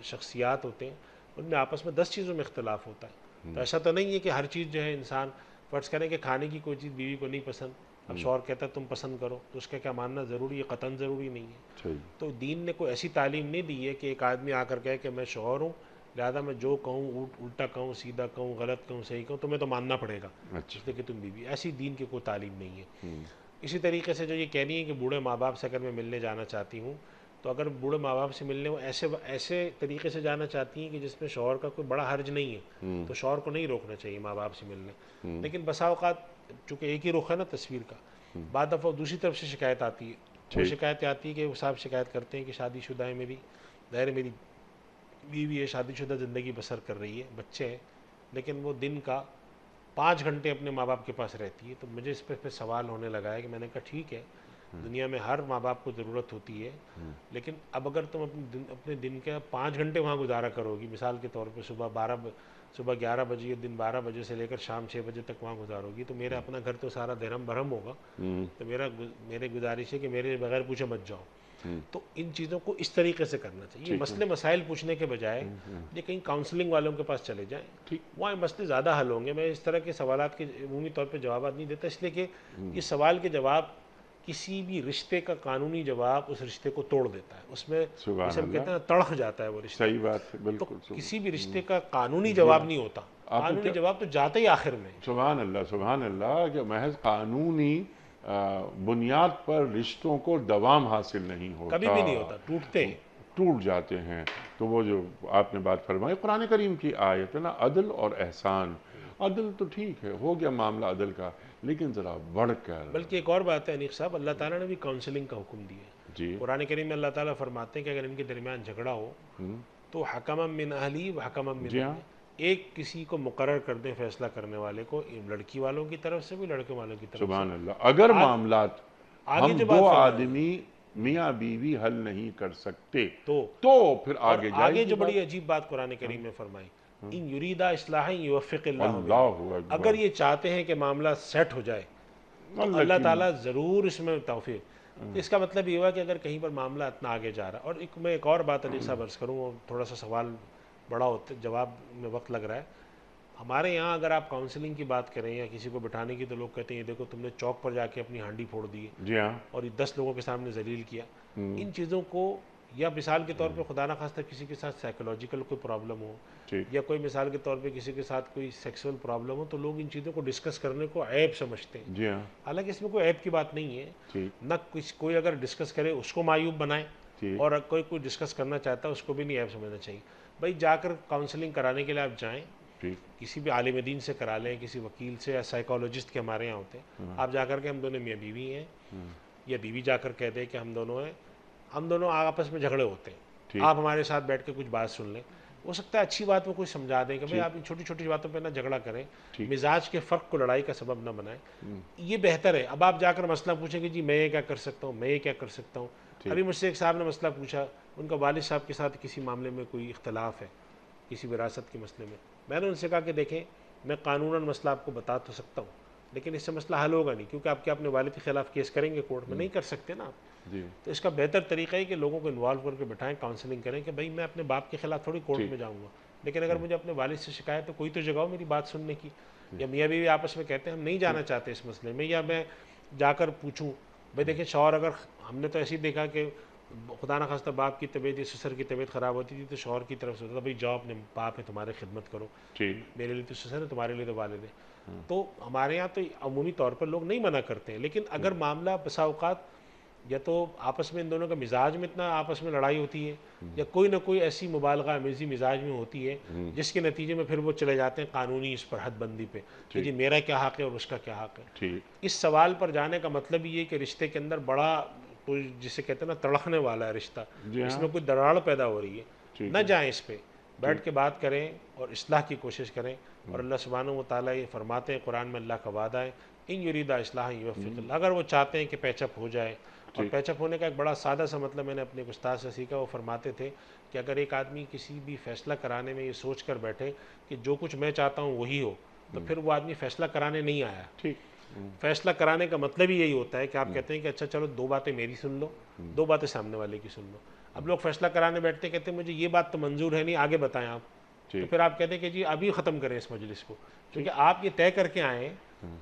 Speaker 2: شخصیات ہوتے ہیں، ان میں آپس میں 10 چیزوں میں اختلاف ہوتا ہے۔ تو ایسا تو نہیں ہے کہ ہر چیز جو ہے انسان، فرض کریں کہ کھانے کی کوئی چیز بیوی کو نہیں پسند، اب شوہر کہتا ہے تم پسند کرو، تو اس کا کیا ماننا ضروری ہے؟ قطعاً ضروری نہیں ہے۔
Speaker 1: صحیح
Speaker 2: تو دین نے کوئی ایسی تعلیم نہیں دی ہے کہ ایک آدمی آ کر کہے کہ میں شوہر ہوں لہذا میں جو کہوں الٹا کہوں سیدھا کہوں غلط کہوں صحیح کہوں تمہیں تو ماننا پڑے گا
Speaker 1: اچھا
Speaker 2: اس لیے کہ تم بیوی۔ ایسی دین کی کوئی تعلیم نہیں ہے۔ اسی طریقے سے جو یہ کہنی ہے کہ بوڑھے ماں باپ سے اگر میں ملنے جانا چاہتی ہوں، تو اگر بوڑھے ماں باپ سے ملنے وہ ایسے طریقے سے جانا چاہتی ہیں کہ جس میں شوہر کا کوئی بڑا حرج نہیں ہے، تو شوہر کو نہیں روکنا چاہیے ماں باپ سے ملنے۔ لیکن بسا اوقات چونکہ ایک ہی رخ ہے نا تصویر کا، بعد دفعہ دوسری طرف سے شکایت آتی ہے، وہ شکایت آتی ہے کہ وہ صاحب شکایت کرتے ہیں کہ شادی شدہ ہے میری، ظاہر میری بیوی ہے، شادی شدہ زندگی بسر کر رہی ہے، بچے ہیں، لیکن وہ دن کا 5 گھنٹے اپنے ماں باپ کے پاس رہتی ہے۔ تو مجھے اس پہ سوال ہونے لگا ہے کہ میں نے کہا ٹھیک ہے، دنیا میں ہر ماں باپ کو ضرورت ہوتی ہے، لیکن اب اگر تم اپنے دن کے 5 گھنٹے وہاں گزارا کرو گی، مثال کے طور پہ صبح 11 بجے یا دن 12 بجے سے لے کر شام 6 بجے تک وہاں گزارو گی، تو میرا اپنا گھر تو سارا دھرم بھرم ہوگا. تو میرے گزارش ہے کہ میرے بغیر پوچھے مت جاؤ. تو ان چیزوں کو اس طریقے سے کرنا چاہیے. مسئلے مسائل پوچھنے کے بجائے یہ کہیں کاؤنسلنگ والوں کے پاس چلے جائیں، وہاں مسئلے زیادہ حل ہوں گے. میں اس طرح کے سوالات کے عمومی طور پہ جوابات نہیں دیتا، اس لیے کہ یہ سوال کے جواب کسی بھی رشتے کا قانونی جواب اس رشتے کو توڑ دیتا ہے. اس میں جیسے ہم کہتے ہیں تڑخ جاتا ہے وہ رشتہ.
Speaker 1: صحیح بات ہے،
Speaker 2: تو
Speaker 1: بالکل.
Speaker 2: کسی بھی رشتے کا قانونی جواب نہیں ہوتا. قانونی جواب تو جاتے ہی آخر میں.
Speaker 1: سبحان اللہ کہ محض قانونی بنیاد پر رشتوں کو دوام حاصل نہیں ہوتا،
Speaker 2: کبھی بھی نہیں ہوتا، ٹوٹتے ہیں،
Speaker 1: ٹوٹ جاتے ہیں. تو وہ جو آپ نے بات فرمائی قرآن کریم کی آیت ہے نا، عدل اور احسان. عدل تو ٹھیک ہے، ہو گیا معاملہ عدل کا، لیکن ذرا بڑھ کر.
Speaker 2: بلکہ ایک اور بات ہے انیق صاحب، اللہ تعالیٰ نے بھی کاؤنسلنگ کا حکم دیا ہے.
Speaker 1: جی
Speaker 2: قرآن کریم میں اللہ تعالیٰ فرماتے ہیں کہ اگر ان کے درمیان جھگڑا ہو تو حکما من اہلی و حکما من
Speaker 1: جی ہاں،
Speaker 2: ایک کسی کو مقرر کر دیں فیصلہ کرنے والے کو، لڑکی والوں کی طرف سے بھی لڑکے والوں کی طرف سے.
Speaker 1: سبحان اللہ. اگر معاملات
Speaker 2: آگے
Speaker 1: ہم
Speaker 2: جو
Speaker 1: دو
Speaker 2: بات
Speaker 1: آدمی میاں بیوی حل نہیں کر سکتے
Speaker 2: تو
Speaker 1: پھر آگے جائے
Speaker 2: آگے جو بڑی عجیب بات قرآن کریم میں فرمائی، ان یریدا اصلاحا یوفق اللہ بہ.
Speaker 1: اللہ اکبر.
Speaker 2: اگر یہ چاہتے ہیں کہ معاملہ سیٹ ہو جائے تو اللہ تعالیٰ ضرور اس میں توفیق. تو اس کا مطلب یہ ہوا کہ اگر کہیں پر معاملہ اتنا آگے جا رہا ہے. اور میں ایک اور بات علی صاحب عرض کروں، اور تھوڑا سا سوال بڑا ہوتا جواب میں وقت لگ رہا ہے. ہمارے یہاں اگر آپ کاؤنسلنگ کی بات کریں یا کسی کو بٹھانے کی، تو لوگ کہتے ہیں یہ دیکھو تم نے چوک پر جا کے اپنی ہانڈی پھوڑ دی ہے
Speaker 1: جی ہاں،
Speaker 2: اور یہ 10 لوگوں کے سامنے ذلیل کیا. ان چیزوں کو، یا مثال کے طور پہ خدا نخواستہ کسی کے ساتھ سائیکولوجیکل کوئی پرابلم ہو، یا کوئی مثال کے طور پہ کسی کے ساتھ کوئی سیکسول پرابلم ہو، تو لوگ ان چیزوں کو ڈسکس کرنے کو عیب سمجھتے ہیں.
Speaker 1: جی ہاں،
Speaker 2: حالانکہ اس میں کوئی عیب کی بات نہیں ہے. نہ کوئی اگر ڈسکس کرے اس کو معیوب بنائے، اور کوئی ڈسکس کرنا چاہتا ہے اس کو بھی نہیں عیب سمجھنا چاہیے. بھائی جا کر کاؤنسلنگ کرانے کے لیے آپ جائیں، کسی بھی عالم دین سے کرا لیں، کسی وکیل سے یا سائیکالوجسٹ کے ہمارے یہاں ہوتے ہیں. آپ جا کر کے ہم دونوں میاں بیوی ہیں، یا بیوی جا کر کہہ دے کہ ہم دونوں آپس میں جھگڑے ہوتے ہیں، آپ ہمارے ساتھ بیٹھ کے کچھ بات سن لیں. ہو سکتا ہے اچھی بات وہ کوئی سمجھا دیں کہ بھائی آپ ان چھوٹی چھوٹی باتوں پہ نہ جھگڑا کریں، مزاج کے فرق کو لڑائی کا سبب نہ بنائیں. یہ بہتر ہے. اب آپ جا کر مسئلہ پوچھیں کہ جی میں یہ کیا کر سکتا ہوں، میں یہ کیا کر سکتا ہوں. ابھی مجھ سے ایک صاحب نے مسئلہ پوچھا، ان کا والد صاحب کے ساتھ کسی معاملے میں کوئی اختلاف ہے، کسی وراثت کے مسئلے میں. میں نے ان سے کہا کہ دیکھیں میں قانوناً مسئلہ آپ کو بتا تو سکتا ہوں، لیکن اس سے مسئلہ حل ہوگا نہیں، کیونکہ آپ اپنے والد کے خلاف کیس کریں گے کورٹ میں، نہیں کر سکتے نا آپ. تو اس کا بہتر طریقہ ہے کہ لوگوں کو انوالو کر کے بٹھائیں، کاؤنسلنگ کریں کہ بھائی میں اپنے باپ کے خلاف تھوڑی کورٹ میں جاؤں گا، لیکن اگر مجھے اپنے والد سے شکایت تو کوئی تو جگہ ہو میری بات سننے کی. یا میاں بیوی آپس میں کہتے ہیں ہم نہیں جانا چاہتے اس مسئلے میں، یا میں جا کر پوچھوں. بھائی دیکھیں شوہر، اگر ہم نے تو ایسے ہی دیکھا کہ خدا نخواستہ باپ کی طبیعت یا سسر کی طبیعت خراب ہوتی تھی تو شوہر کی طرف سے ہوتا تھا بھائی جاؤ اپنے باپ ہے تمہارے خدمت کرو، میرے لیے تو سسر ہے تمہارے لیے تو والد ہے. تو ہمارے یہاں تو عمومی طور پر لوگ نہیں منع کرتے ہیں، لیکن اگر معاملہ بسا اوقات یا تو آپس میں ان دونوں کا مزاج میں اتنا آپس میں لڑائی ہوتی ہے، یا کوئی نہ کوئی ایسی مبالغہ امیزی مزاج میں ہوتی ہے جس کے نتیجے میں پھر وہ چلے جاتے ہیں قانونی اس پر حد بندی پہ کہ جی میرا کیا حق ہے اور اس کا کیا حق ہے. اس سوال پر جانے کا مطلب یہ کہ رشتے کے اندر بڑا کوئی جسے کہتے ہیں نا تڑخنے والا ہے رشتہ، اس میں کوئی دراڑ پیدا ہو رہی ہے، نہ جائیں اس پہ، بیٹھ کے بات کریں اور اصلاح کی کوشش کریں. اور اللہ سبحانہ و تعالیٰ یہ فرماتے ہیں قرآن میں، اللہ کا وعدہ ہے ان یریدا اصلاحا یوفق اللہ. اگر وہ چاہتے ہیں کہ پیچ اپ ہو جائے، اور پیچ اپ ہونے کا ایک بڑا سادہ سا مطلب میں نے اپنے استاد سے سیکھا، وہ فرماتے تھے کہ اگر ایک آدمی کسی بھی فیصلہ کرانے میں یہ سوچ کر بیٹھے کہ جو کچھ میں چاہتا ہوں وہی ہو، تو پھر وہ آدمی فیصلہ کرانے نہیں آیا. فیصلہ کرانے کا مطلب ہی یہی ہوتا ہے کہ آپ کہتے ہیں کہ اچھا چلو 2 باتیں میری سن لو، 2 باتیں سامنے والے کی سن لو. اب لوگ فیصلہ کرانے بیٹھتے کہتے ہیں مجھے یہ بات تو منظور ہے نہیں، آگے بتائیں آپ. تو پھر آپ کہتے ہیں کہ جی ابھی ختم کریں اس مجلس کو، کیونکہ آپ یہ طے کر کے آئیں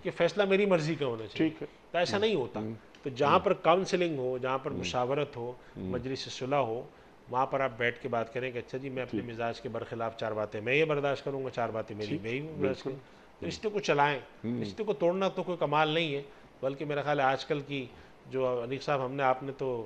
Speaker 2: کہ فیصلہ میری مرضی کا ہونا چاہیے. تو ایسا نہیں ہوتا. تو جہاں پر کاؤنسلنگ ہو، جہاں پر مشاورت ہو، مجلس صلح ہو، وہاں پر آپ بیٹھ کے بات کریں کہ اچھا جی میں اپنے مزاج کے برخلاف 4 باتیں میں یہ برداشت کروں گا، 4 باتیں میری میں ہی برداشت کروں. رشتے کو چلائیں. رشتے کو توڑنا تو کوئی کمال نہیں ہے، بلکہ میرا خیال ہے آج کل کی جو انیق صاحب آپ نے تو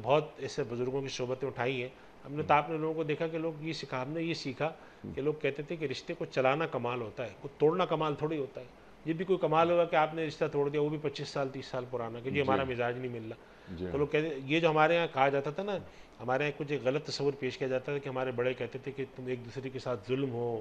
Speaker 2: بہت ایسے بزرگوں کی صحبتیں اٹھائی ہیں. ہم نے تو آپ نے لوگوں کو دیکھا کہ لوگ یہ سیکھا، ہم نے یہ سیکھا کہ لوگ کہتے تھے کہ رشتے کو چلانا کمال ہوتا ہے، کوئی توڑنا کمال تھوڑی ہوتا ہے. یہ بھی کوئی کمال ہوگا کہ آپ نے رشتہ توڑ دیا، وہ بھی 25 سال 30 سال پرانا، کہ جی ہمارا مزاج نہیں مل رہا. تو لوگ کہتے یہ جو ہمارے یہاں کہا جاتا تھا نا، ہمارے یہاں کچھ ایک غلط تصور پیش کیا جاتا تھا کہ ہمارے بڑے کہتے تھے کہ تم ایک دوسرے کے ساتھ ظلم ہو،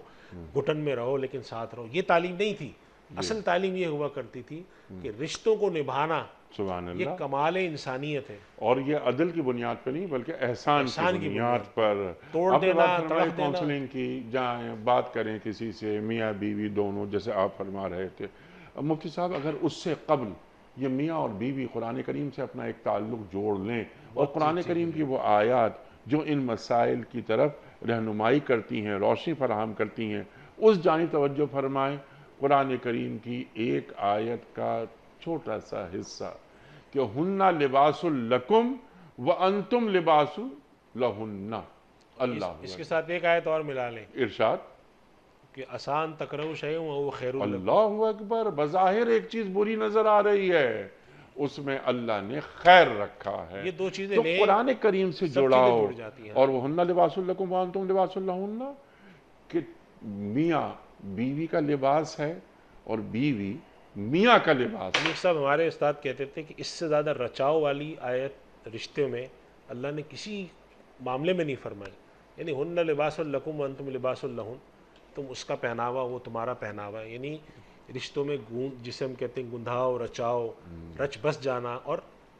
Speaker 2: گھٹن میں رہو لیکن ساتھ رہو. یہ تعلیم نہیں تھی. اصل تعلیم یہ ہوا کرتی تھی کہ رشتوں کو نبھانا
Speaker 1: سبحان
Speaker 2: یہ
Speaker 1: اللہ.
Speaker 2: کمال انسانیت ہے.
Speaker 1: اور یہ عدل کی بنیاد پر نہیں بلکہ احسان کی بنیاد پر.
Speaker 2: توڑ
Speaker 1: آپ نے
Speaker 2: دینا،
Speaker 1: بات فرمائی
Speaker 2: تڑپ دینا.
Speaker 1: کاؤنسلنگ کی، جائیں بات کریں کسی سے، میاں بیوی دونوں جیسے آپ فرما رہے تھے. مفتی صاحب اگر اس سے قبل یہ میاں اور بیوی قرآن کریم سے اپنا ایک تعلق جوڑ لیں اور قرآن کریم کی وہ آیات جو ان مسائل کی طرف رہنمائی کرتی ہیں، روشنی فراہم کرتی ہیں، اس جانب توجہ فرمائیں. قرآن کریم کی ایک آیت کا چھوٹا سا حصہ کہ ہن لباس لکم وانتم لباس لہن. اللہ
Speaker 2: اس کے ساتھ ایک آیت اور ملا لیں
Speaker 1: ارشاد
Speaker 2: کہ آسان تکرہوا شیئا وہو خیر لکم.
Speaker 1: اللہ اکبر. بظاہر ایک چیز بری نظر آ رہی ہے، اس میں اللہ نے خیر رکھا ہے.
Speaker 2: یہ دو چیزیں
Speaker 1: تو
Speaker 2: لیں،
Speaker 1: قرآن کریم سے
Speaker 2: سب
Speaker 1: جڑاؤ.
Speaker 2: چیزیں جڑ جاتی ہیں.
Speaker 1: اور وہ ہن لباس لکم وانتم لباس لہن کہ میاں بیوی کا لباس ہے اور بیوی میاں کا لباس.
Speaker 2: امیر صاحب ہمارے استاد کہتے تھے کہ اس سے زیادہ رچاؤ والی آیت رشتے میں اللہ نے کسی معاملے میں نہیں فرمائی. یعنی ہن لباس لکم وانتم لباس لہن، تم اس کا پہناوا وہ تمہارا پہناوا. یعنی رشتوں میں جسے ہم کہتے ہیں گندھاؤ، رچاؤ، رچ بس جانا. اور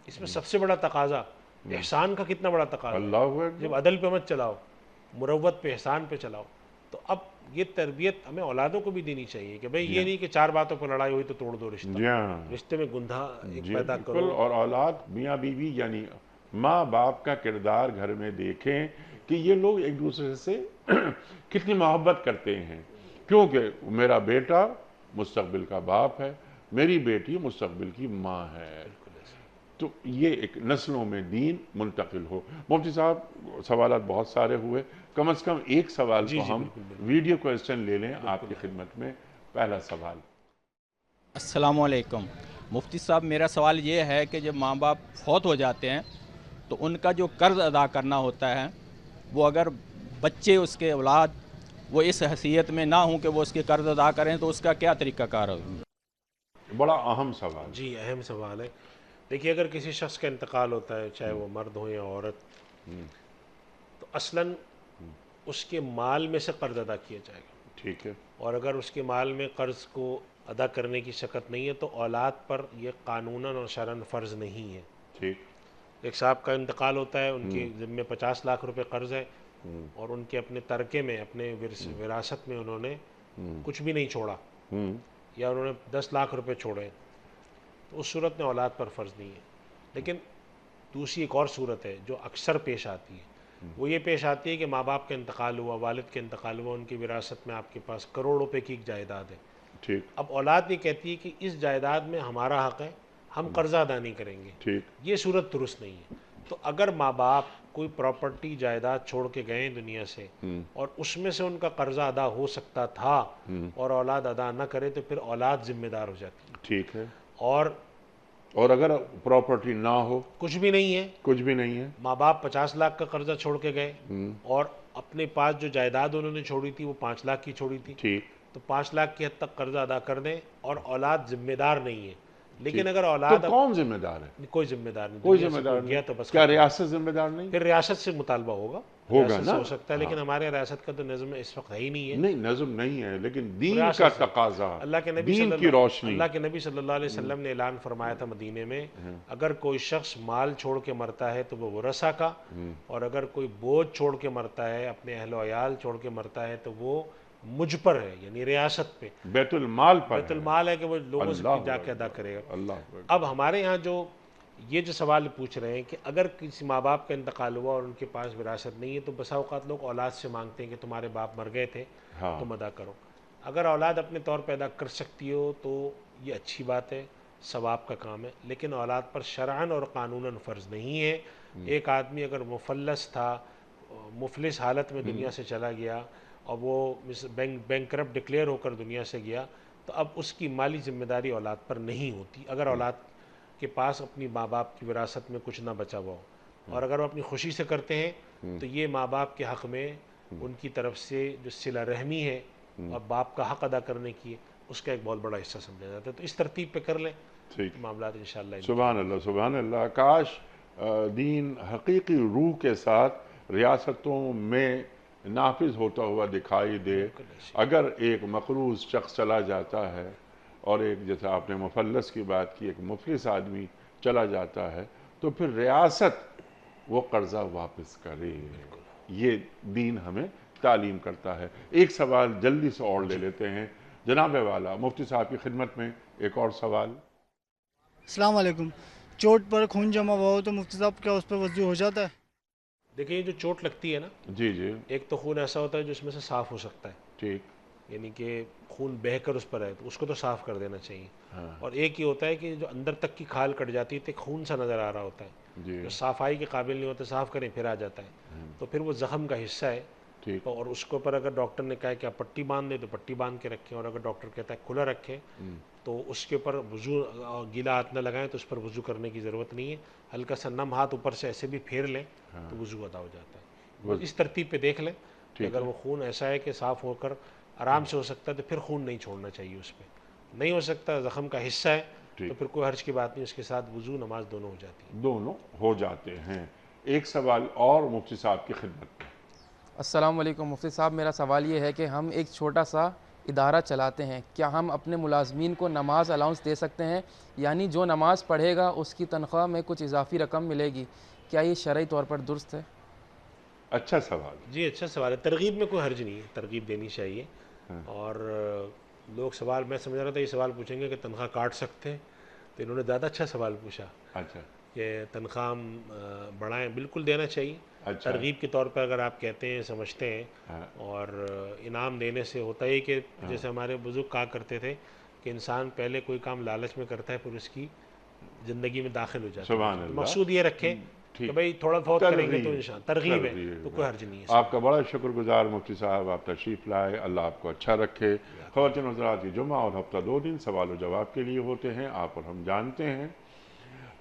Speaker 2: اس میں سب سے بڑا تقاضا احسان کا کتنا بڑا تقاضا ہے.
Speaker 1: اللہ اکبر.
Speaker 2: جب عدل پہ مت چلاؤ، مروت پہ، احسان پہ چلاؤ. تو اب یہ تربیت ہمیں اولادوں کو بھی دینی چاہیے کہ بھئی یہ نہیں کہ چار باتوں پر لڑائی ہوئی تو توڑ دو رشتہ.
Speaker 1: جی ہاں
Speaker 2: رشتے میں گندھا ایک
Speaker 1: جی
Speaker 2: پیدا
Speaker 1: بالکل.
Speaker 2: کرو.
Speaker 1: اور اولاد میاں بیوی یعنی ماں باپ کا کردار گھر میں دیکھیں کہ یہ لوگ ایک دوسرے سے کتنی محبت کرتے ہیں، کیونکہ میرا بیٹا مستقبل کا باپ ہے، میری بیٹی مستقبل کی ماں ہے. تو یہ ایک نسلوں میں دین منتقل ہو. مفتی صاحب سوالات بہت سارے ہوئے، کم از کم ایک سوال
Speaker 2: جی
Speaker 1: تو
Speaker 2: جی
Speaker 1: ہم
Speaker 2: بالکل بالکل.
Speaker 1: ویڈیو کوئسچن لے لیں آپ کی خدمت میں. پہلا سوال.
Speaker 3: السلام علیکم مفتی صاحب، میرا سوال یہ ہے کہ جب ماں باپ فوت ہو جاتے ہیں تو ان کا جو قرض ادا کرنا ہوتا ہے وہ اگر بچے اس کے اولاد وہ اس حیثیت میں نہ ہوں کہ وہ اس کے قرض ادا کریں تو اس کا کیا طریقہ کار ہوگا؟
Speaker 1: بڑا اہم سوال.
Speaker 2: جی اہم سوال ہے. دیکھیے اگر کسی شخص کا انتقال ہوتا ہے، چاہے وہ مرد ہو یا عورت، تو اصلاً اس کے مال میں سے قرض ادا کیا جائے گا.
Speaker 1: ٹھیک ہے.
Speaker 2: اور اگر اس کے مال میں قرض کو ادا کرنے کی شکت نہیں ہے تو اولاد پر یہ قانوناً اور شرعاً فرض نہیں ہے.
Speaker 1: ٹھیک.
Speaker 2: ایک صاحب کا انتقال ہوتا ہے، ان کے ذمے 50 لاکھ روپے قرض ہے اور ان کے اپنے ترکے میں، اپنے وراثت میں انہوں نے کچھ بھی نہیں چھوڑا یا انہوں نے 10 لاکھ روپے چھوڑے، تو اس صورت میں اولاد پر فرض نہیں ہے. لیکن دوسری ایک اور صورت ہے جو اکثر پیش آتی ہے، وہ یہ پیش آتی ہے کہ ماں باپ کا انتقال ہوا، والد کا انتقال ہوا، ان کی وراثت میں آپ کے پاس کروڑ روپے کی ایک جائیداد ہے.
Speaker 1: ٹھیک.
Speaker 2: اب اولاد یہ کہتی ہے کہ اس جائیداد میں ہمارا حق ہے، ہم قرضہ ادا نہیں کریں گے.
Speaker 1: ٹھیک.
Speaker 2: یہ صورت درست نہیں ہے. تو اگر ماں باپ کوئی پراپرٹی جائیداد چھوڑ کے گئے دنیا سے اور اس میں سے ان کا قرضہ ادا ہو سکتا تھا اور اولاد ادا نہ کرے تو پھر اولاد ذمہ دار ہو جاتی ہے.
Speaker 1: ٹھیک ہے.
Speaker 2: اور
Speaker 1: اگر پراپرٹی نہ ہو،
Speaker 2: کچھ بھی نہیں ہے،
Speaker 1: کچھ بھی نہیں ہے،
Speaker 2: ماں باپ 50 لاکھ کا قرضہ چھوڑ کے گئے اور اپنے پاس جو جائیداد انہوں نے چھوڑی تھی وہ 5 لاکھ کی چھوڑی تھی،
Speaker 1: ٹھیک.
Speaker 2: تو 5 لاکھ کی حد تک قرضہ ادا کر دیں اور اولاد ذمہ دار نہیں ہے. لیکن اگر
Speaker 1: تو
Speaker 2: اولاد
Speaker 1: کون ذمہ دار ہے؟
Speaker 2: کوئی ذمہ دار نہیں،
Speaker 1: کوئی
Speaker 2: دنیا
Speaker 1: ذمہ
Speaker 2: سے
Speaker 1: دار
Speaker 2: کوئی گیا
Speaker 1: نہیں.
Speaker 2: تو بس
Speaker 1: کیا ریاست ذمہ دار نہیں؟
Speaker 2: پھر ریاست سے مطالبہ ہوگا ریاست سے
Speaker 1: نا؟
Speaker 2: ہو سکتا ہے. لیکن ہمارے ریاست کا تو نظم اس وقت ہے ہی نہیں ہے.
Speaker 1: نہیں نظم نہیں ہے، لیکن دین
Speaker 2: ریاست
Speaker 1: کا
Speaker 2: سے.
Speaker 1: تقاضا،
Speaker 2: اللہ کے نبی
Speaker 1: دین کی روشنی.
Speaker 2: اللہ کے نبی صلی اللہ علیہ وسلم نے اعلان فرمایا تھا مدینے میں، اگر کوئی شخص مال چھوڑ کے مرتا ہے تو وہ ورثہ کا، اور اگر کوئی بوجھ چھوڑ کے مرتا ہے، اپنے اہل و عیال چھوڑ کے مرتا ہے تو وہ مجھ پر ہے، یعنی ریاست پہ،
Speaker 1: بیت المال پر.
Speaker 2: بیت المال ہے کہ وہ لوگوں سے جا کے ادا کرے گا.
Speaker 1: اللہ.
Speaker 2: اب ہمارے ہاں جو سوال پوچھ رہے ہیں کہ اگر کسی ماں باپ کا انتقال ہوا اور ان کے پاس وراثت نہیں ہے تو بسا اوقات لوگ اولاد سے مانگتے ہیں کہ تمہارے باپ مر گئے تھے تم ادا کرو. اگر اولاد اپنے طور پہ ادا کر سکتی ہو تو یہ اچھی بات ہے، ثواب کا کام ہے. لیکن اولاد پر شرعاً اور قانوناً فرض نہیں ہے. ایک آدمی اگر مفلس تھا، مفلس حالت میں دنیا سے چلا گیا اور وہ بینکرپٹ ڈکلیئر ہو کر دنیا سے گیا، تو اب اس کی مالی ذمہ داری اولاد پر نہیں ہوتی اگر اولاد کے پاس اپنی ماں باپ کی وراثت میں کچھ نہ بچا ہوا ہو. اور اگر وہ اپنی خوشی سے کرتے ہیں تو یہ ماں باپ کے حق میں ان کی طرف سے جو صلہ رحمی ہے اور باپ کا حق ادا کرنے کی ہے، اس کا ایک بہت بڑا حصہ سمجھا جاتا ہے. تو اس ترتیب پہ کر لیں معاملات انشاءاللہ.
Speaker 1: سبحان اللہ سبحان اللہ. کاش دین حقیقی روح کے ساتھ ریاستوں میں نافذ ہوتا ہوا دکھائی دے. اگر ایک مقروض شخص چلا جاتا ہے اور ایک جیسے آپ نے مفلس کی بات کی، ایک مفلس آدمی چلا جاتا ہے تو پھر ریاست وہ قرضہ واپس کرے، یہ دین ہمیں تعلیم کرتا ہے۔ ایک سوال جلدی سے اور لے لیتے ہیں جناب والا، مفتی صاحب کی خدمت میں ایک اور سوال۔
Speaker 4: السلام علیکم، چوٹ پر خون جمع ہوا ہو تو مفتی صاحب کیا اس پر وضو ہو جاتا ہے؟
Speaker 2: دیکھیں یہ جو چوٹ لگتی ہے نا،
Speaker 1: جی جی
Speaker 2: ایک تو خون ایسا ہوتا ہے جو اس میں سے صاف ہو سکتا ہے،
Speaker 1: ٹھیک،
Speaker 2: یعنی کہ خون بہہ کر اس پر ہے تو اس کو تو صاف کر دینا چاہیے،
Speaker 1: ہاں
Speaker 2: اور ایک یہ ہوتا ہے کہ جو اندر تک کی کھال کٹ جاتی ہے تو ایک خون سا نظر آ رہا ہوتا ہے،
Speaker 1: جی
Speaker 2: جو صافائی کے قابل نہیں ہوتے، صاف کریں پھر آ جاتا ہے، تو پھر وہ زخم کا حصہ ہے،
Speaker 1: ٹھیک،
Speaker 2: اور اس کے اوپر اگر ڈاکٹر نے کہا ہے کہ آپ پٹی باندھ دیں تو پٹی باندھ کے رکھیں، اور اگر ڈاکٹر کہتا ہے کھلا رکھیں تو اس کے اوپر وضو گیلا ہاتھ نہ لگائیں، تو اس پر وضو کرنے کی ضرورت نہیں ہے، ہلکا سا نم ہاتھ اوپر سے ایسے بھی پھیر لیں تو وضو ادا ہو جاتا ہے۔ بس اس ترتیب پہ دیکھ لیں کہ
Speaker 1: ٹھیک
Speaker 2: اگر
Speaker 1: ہے،
Speaker 2: وہ خون ایسا ہے کہ صاف ہو کر آرام سے ہو سکتا ہے تو پھر خون نہیں چھوڑنا چاہیے، اس پہ نہیں ہو سکتا، زخم کا حصہ ہے تو
Speaker 1: ٹھیک،
Speaker 2: پھر کوئی حرج کی بات نہیں، اس کے ساتھ وضو نماز دونوں ہو جاتی ہے۔
Speaker 1: دونوں ہو جاتے ہیں۔ ایک سوال اور مفتی صاحب کی خدمت میں۔
Speaker 5: السلام علیکم مفتی صاحب، میرا سوال یہ ہے کہ ہم ایک چھوٹا سا ادارہ چلاتے ہیں، کیا ہم اپنے ملازمین کو نماز الاؤنس دے سکتے ہیں؟ یعنی جو نماز پڑھے گا اس کی تنخواہ میں کچھ اضافی رقم ملے گی، کیا یہ شرعی طور پر درست ہے؟
Speaker 1: اچھا سوال،
Speaker 2: جی اچھا سوال ہے، ترغیب میں کوئی حرج نہیں ہے، ترغیب دینی چاہیے، اور لوگ سوال، میں سمجھ رہا تھا یہ سوال پوچھیں گے کہ تنخواہ کاٹ سکتے ہیں، تو انہوں نے زیادہ اچھا سوال پوچھا
Speaker 1: اچھا
Speaker 2: کہ تنخواہ ہم بڑھائیں، بالکل دینا چاہیے،
Speaker 1: اچھا،
Speaker 2: ترغیب کے طور پر اگر آپ کہتے ہیں، سمجھتے ہیں،
Speaker 1: ہاں،
Speaker 2: اور انعام دینے سے ہوتا ہے کہ جیسے ہمارے بزرگ کہا کرتے تھے کہ انسان پہلے کوئی کام لالچ میں کرتا ہے پھر اس کی زندگی میں داخل ہو جاتا
Speaker 1: سبحان
Speaker 2: ہے، تو
Speaker 1: اللہ،
Speaker 2: مقصود یہ رکھیں کہ
Speaker 1: ٹھیک،
Speaker 2: بھائی تھوڑا بہت کریں گے تو
Speaker 1: ترغیب،
Speaker 2: انشاءاللہ ترغیب ہے تو کوئی حرج نہیں ہے اس میں۔
Speaker 1: آپ کا بڑا شکر گزار مفتی صاحب، آپ تشریف لائے، اللہ آپ کو اچھا رکھے۔ خواتین حضرات، یہ جمعہ اور ہفتہ 2 دن سوال و جواب کے لیے ہوتے ہیں، آپ اور ہم جانتے ہیں،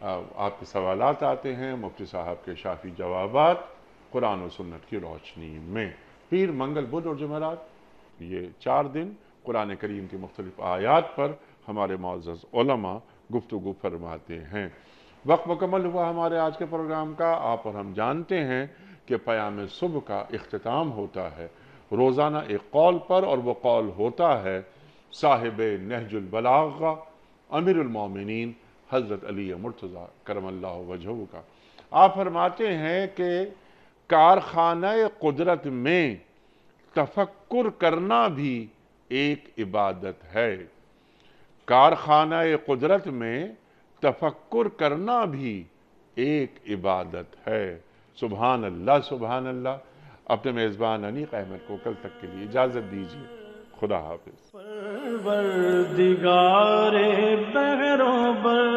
Speaker 1: آپ کے سوالات آتے ہیں، مفتی صاحب کے شافی جوابات قرآن و سنت کی روشنی میں۔ پیر، منگل، بدھ اور جمعرات، یہ 4 دن قرآن کریم کی مختلف آیات پر ہمارے معزز علماء گفتگو فرماتے ہیں۔ وقت مکمل ہوا ہمارے آج کے پروگرام کا۔ آپ اور ہم جانتے ہیں کہ پیام صبح کا اختتام ہوتا ہے روزانہ ایک قول پر، اور وہ قول ہوتا ہے صاحب نہج البلاغہ امیر المومنین حضرت علی مرتضیٰ کرم اللہ وجہہ کا۔ آپ فرماتے ہیں کہ کارخانہ قدرت میں تفکر کرنا بھی ایک عبادت ہے، کارخانہ قدرت میں تفکر کرنا بھی ایک عبادت ہے۔ سبحان اللہ، سبحان اللہ۔ اپنے میزبان انیق احمد کو کل تک کے لیے اجازت دیجیے، خدا حافظ۔
Speaker 6: پروردگار بحروں پر